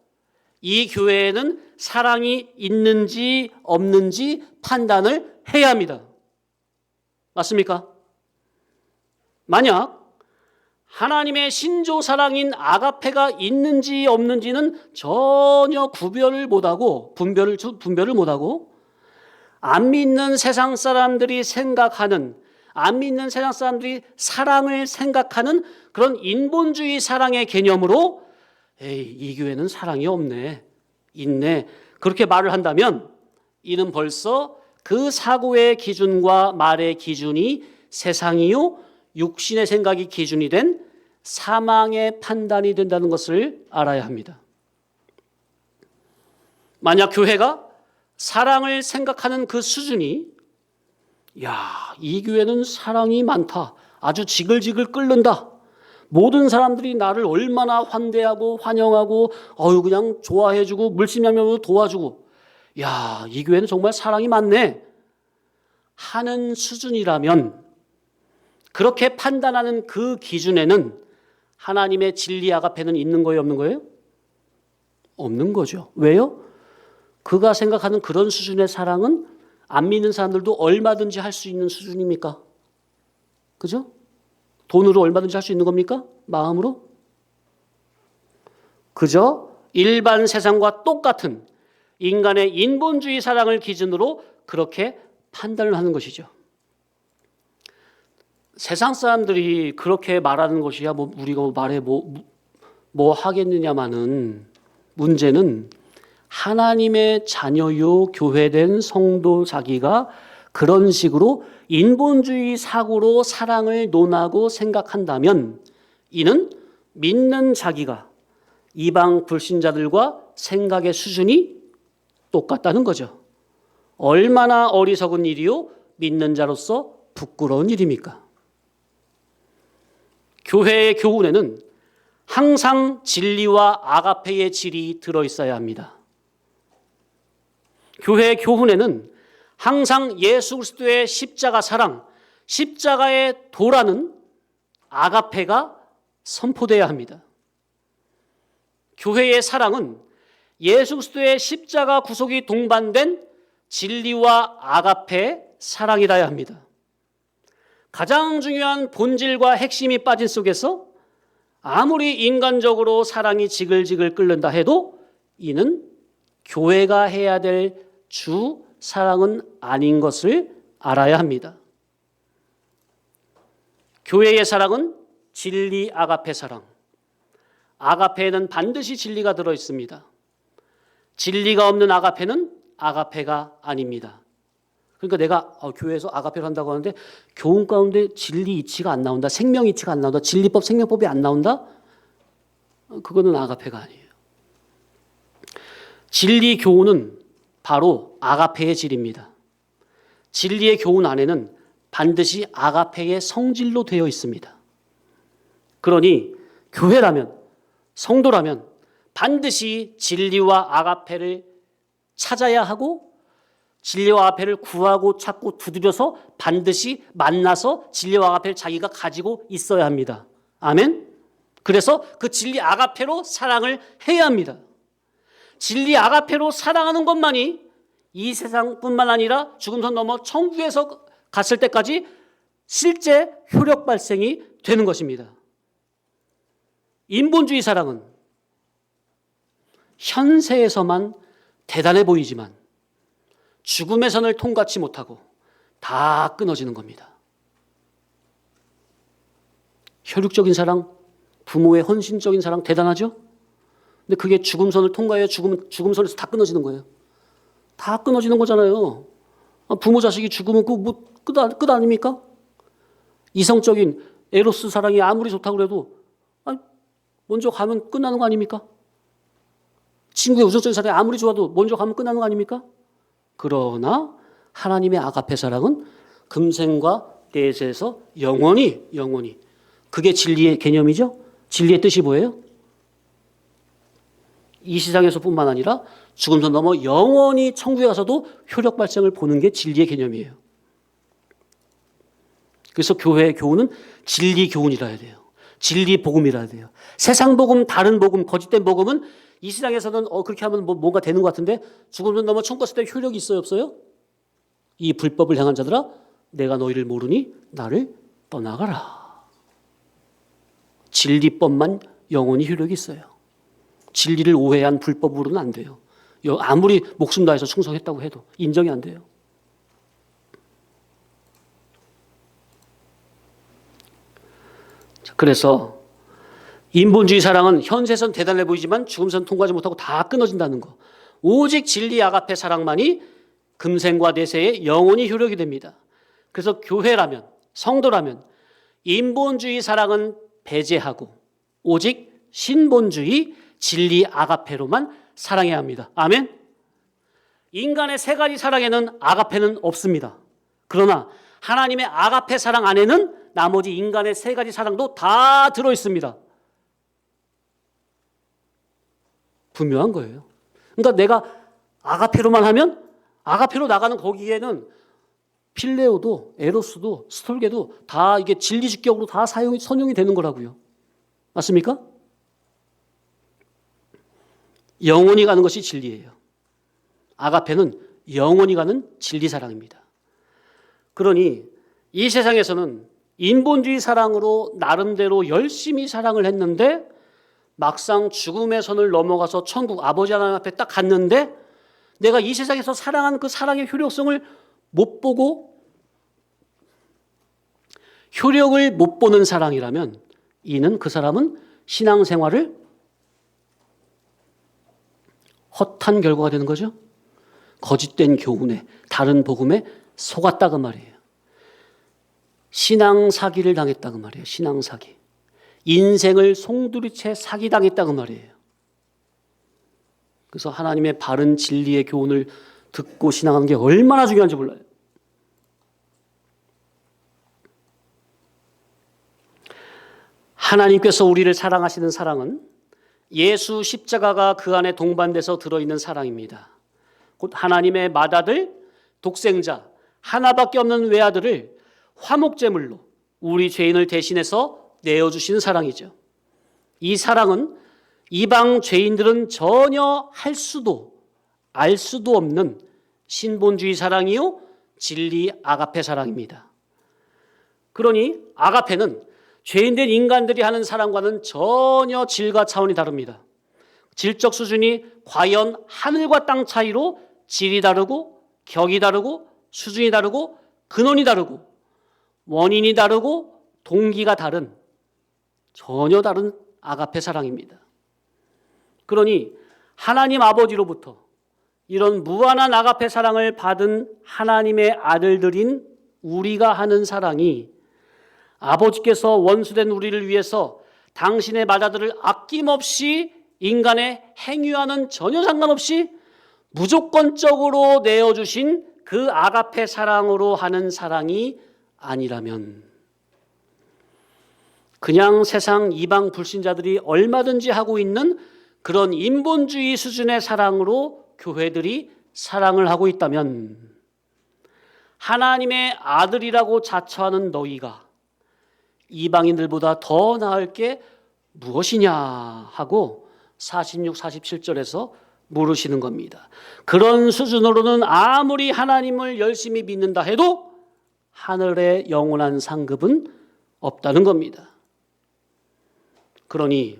이 교회에는 사랑이 있는지 없는지 판단을 해야 합니다. 맞습니까? 만약 하나님의 신조 사랑인 아가페가 있는지 없는지는 전혀 구별을 못하고 분별을 못하고 안 믿는 세상 사람들이 사랑을 생각하는 그런 인본주의 사랑의 개념으로 이 교회는 사랑이 없네, 있네 그렇게 말을 한다면 이는 벌써 그 사고의 기준과 말의 기준이 세상이요 육신의 생각이 기준이 된 사망의 판단이 된다는 것을 알아야 합니다. 만약 교회가 사랑을 생각하는 그 수준이 이 교회는 사랑이 많다, 아주 지글지글 끓는다, 모든 사람들이 나를 얼마나 환대하고 환영하고 그냥 좋아해주고 물심양면으로 도와주고 이 교회는 정말 사랑이 많네 하는 수준이라면 그렇게 판단하는 그 기준에는 하나님의 진리 아가페는 있는 거예요, 없는 거예요? 없는 거죠. 왜요? 그가 생각하는 그런 수준의 사랑은 안 믿는 사람들도 얼마든지 할 수 있는 수준입니까? 그죠? 돈으로 얼마든지 할 수 있는 겁니까? 마음으로? 그저 일반 세상과 똑같은 인간의 인본주의 사랑을 기준으로 그렇게 판단을 하는 것이죠. 세상 사람들이 그렇게 말하는 것이야 우리가 말해 뭐 하겠느냐마는 문제는 하나님의 자녀요 교회된 성도 자기가 그런 식으로 인본주의 사고로 사랑을 논하고 생각한다면 이는 믿는 자기가 이방 불신자들과 생각의 수준이 똑같다는 거죠. 얼마나 어리석은 일이요 믿는 자로서 부끄러운 일입니까? 교회의 교훈에는 항상 진리와 아가페의 질이 들어있어야 합니다. 교회 교훈에는 항상 예수 그리스도의 십자가 사랑, 십자가의 도라는 아가페가 선포되어야 합니다. 교회의 사랑은 예수 그리스도의 십자가 구속이 동반된 진리와 아가페의 사랑이라야 합니다. 가장 중요한 본질과 핵심이 빠진 속에서 아무리 인간적으로 사랑이 지글지글 끓는다 해도 이는 교회가 해야 될 주 사랑은 아닌 것을 알아야 합니다. 교회의 사랑은 진리 아가페 사랑. 아가페에는 반드시 진리가 들어 있습니다. 진리가 없는 아가페는 아가페가 아닙니다. 그러니까 내가 교회에서 아가페를 한다고 하는데 교훈 가운데 진리 이치가 안 나온다. 생명 이치가 안 나온다. 진리법, 생명법이 안 나온다. 그거는 아가페가 아니에요. 진리 교훈은 바로 아가페의 질입니다. 진리의 교훈 안에는 반드시 아가페의 성질로 되어 있습니다. 그러니 교회라면, 성도라면 반드시 진리와 아가페를 찾아야 하고 진리와 아가페를 구하고 찾고 두드려서 반드시 만나서 진리와 아가페를 자기가 가지고 있어야 합니다. 아멘? 그래서 그 진리 아가페로 사랑을 해야 합니다. 진리 아가페로 사랑하는 것만이 이 세상뿐만 아니라 죽음선 넘어 천국에서 갔을 때까지 실제 효력 발생이 되는 것입니다. 인본주의 사랑은 현세에서만 대단해 보이지만 죽음의 선을 통과치 못하고 다 끊어지는 겁니다. 혈육적인 사랑, 부모의 헌신적인 사랑 대단하죠? 근데 그게 죽음선을 통과해야 죽음선에서 다 끊어지는 거예요. 다 끊어지는 거잖아요. 부모 자식이 죽으면 그 뭐 끝 아닙니까? 이성적인 에로스 사랑이 아무리 좋다고 그래도 먼저 가면 끝나는 거 아닙니까? 친구의 우정적인 사랑이 아무리 좋아도 먼저 가면 끝나는 거 아닙니까? 그러나 하나님의 아가페 사랑은 금생과 대세에서 영원히 그게 진리의 개념이죠. 진리의 뜻이 뭐예요? 이 세상에서뿐만 아니라 죽음선 넘어 영원히 천국에 가서도 효력 발생을 보는 게 진리의 개념이에요. 그래서 교회의 교훈은 진리 교훈이라 해야 돼요. 진리 복음이라 해야 돼요. 세상 복음, 다른 복음, 거짓된 복음은 이 세상에서는 그렇게 하면 뭔가 되는 것 같은데 죽음선 넘어 천국 갔을 때 효력이 있어요, 없어요? 이 불법을 행한 자들아, 내가 너희를 모르니 나를 떠나가라. 진리법만 영원히 효력이 있어요. 진리를 오해한 불법으로는 안 돼요. 아무리 목숨 다해서 충성했다고 해도 인정이 안 돼요. 그래서 인본주의 사랑은 현세선 대단해 보이지만 죽음선 통과하지 못하고 다 끊어진다는 거. 오직 진리 아가페 사랑만이 금생과 내세에 영원히 효력이 됩니다. 그래서 교회라면, 성도라면 인본주의 사랑은 배제하고 오직 신본주의 진리 아가페로만 사랑해야 합니다. 아멘? 인간의 세 가지 사랑에는 아가페는 없습니다. 그러나 하나님의 아가페 사랑 안에는 나머지 인간의 세 가지 사랑도 다 들어있습니다. 분명한 거예요. 그러니까 내가 아가페로만 하면 아가페로 나가는 거기에는 필레오도 에로스도 스톨게도 다 이게 진리직격으로 다 선용이 되는 거라고요. 맞습니까? 영원히 가는 것이 진리예요. 아가페는 영원히 가는 진리 사랑입니다. 그러니 이 세상에서는 인본주의 사랑으로 나름대로 열심히 사랑을 했는데 막상 죽음의 선을 넘어가서 천국 아버지 하나님 앞에 딱 갔는데 내가 이 세상에서 사랑한 그 사랑의 효력성을 못 보고 효력을 못 보는 사랑이라면 이는 그 사람은 신앙생활을 헛한 결과가 되는 거죠. 거짓된 교훈에 다른 복음에 속았다 그 말이에요. 신앙 사기를 당했다 그 말이에요. 신앙 사기. 인생을 송두리째 사기당했다 그 말이에요. 그래서 하나님의 바른 진리의 교훈을 듣고 신앙하는 게 얼마나 중요한지 몰라요. 하나님께서 우리를 사랑하시는 사랑은 예수 십자가가 그 안에 동반돼서 들어있는 사랑입니다. 곧 하나님의 맏아들, 독생자, 하나밖에 없는 외아들을 화목제물로 우리 죄인을 대신해서 내어주시는 사랑이죠. 이 사랑은 이방 죄인들은 전혀 할 수도 알 수도 없는 신본주의 사랑이요 진리 아가페 사랑입니다. 그러니 아가페는 죄인된 인간들이 하는 사랑과는 전혀 질과 차원이 다릅니다. 질적 수준이 과연 하늘과 땅 차이로 질이 다르고 격이 다르고 수준이 다르고 근원이 다르고 원인이 다르고 동기가 다른 전혀 다른 아가페 사랑입니다. 그러니 하나님 아버지로부터 이런 무한한 아가페 사랑을 받은 하나님의 아들들인 우리가 하는 사랑이 아버지께서 원수된 우리를 위해서 당신의 맏아들을 아낌없이 인간의 행위와는 전혀 상관없이 무조건적으로 내어주신 그 아가페 사랑으로 하는 사랑이 아니라면 그냥 세상 이방 불신자들이 얼마든지 하고 있는 그런 인본주의 수준의 사랑으로 교회들이 사랑을 하고 있다면 하나님의 아들이라고 자처하는 너희가 이방인들보다 더 나을 게 무엇이냐 하고 46, 47절에서 물으시는 겁니다. 그런 수준으로는 아무리 하나님을 열심히 믿는다 해도 하늘의 영원한 상급은 없다는 겁니다. 그러니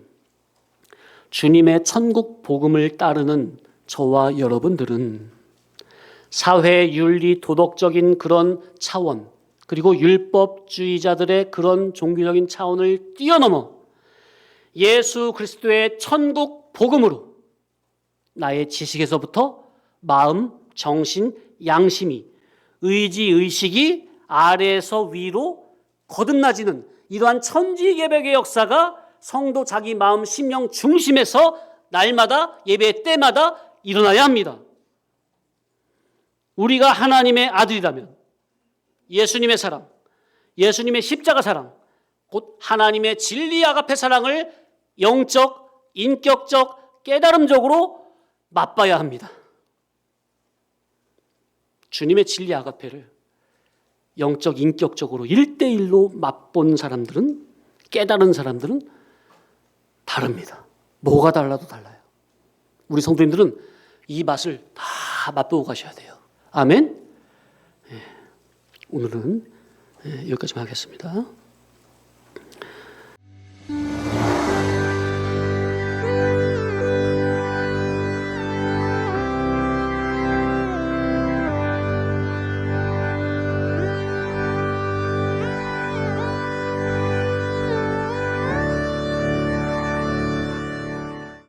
주님의 천국 복음을 따르는 저와 여러분들은 사회 윤리 도덕적인 그런 차원 그리고 율법주의자들의 그런 종교적인 차원을 뛰어넘어 예수 그리스도의 천국 복음으로 나의 지식에서부터 마음, 정신, 양심이 의지, 의식이 아래에서 위로 거듭나지는 이러한 천지개벽의 역사가 성도 자기 마음, 심령 중심에서 날마다 예배 때마다 일어나야 합니다. 우리가 하나님의 아들이라면 예수님의 사랑, 예수님의 십자가 사랑, 곧 하나님의 진리 아가페 사랑을 영적, 인격적, 깨달음적으로 맛봐야 합니다. 주님의 진리 아가페를 영적, 인격적으로 1대1로 맛본 사람들은, 깨달은 사람들은 다릅니다. 뭐가 달라도 달라요. 우리 성도님들은 이 맛을 다 맛보고 가셔야 돼요. 아멘? 오늘은 여기까지만 하겠습니다.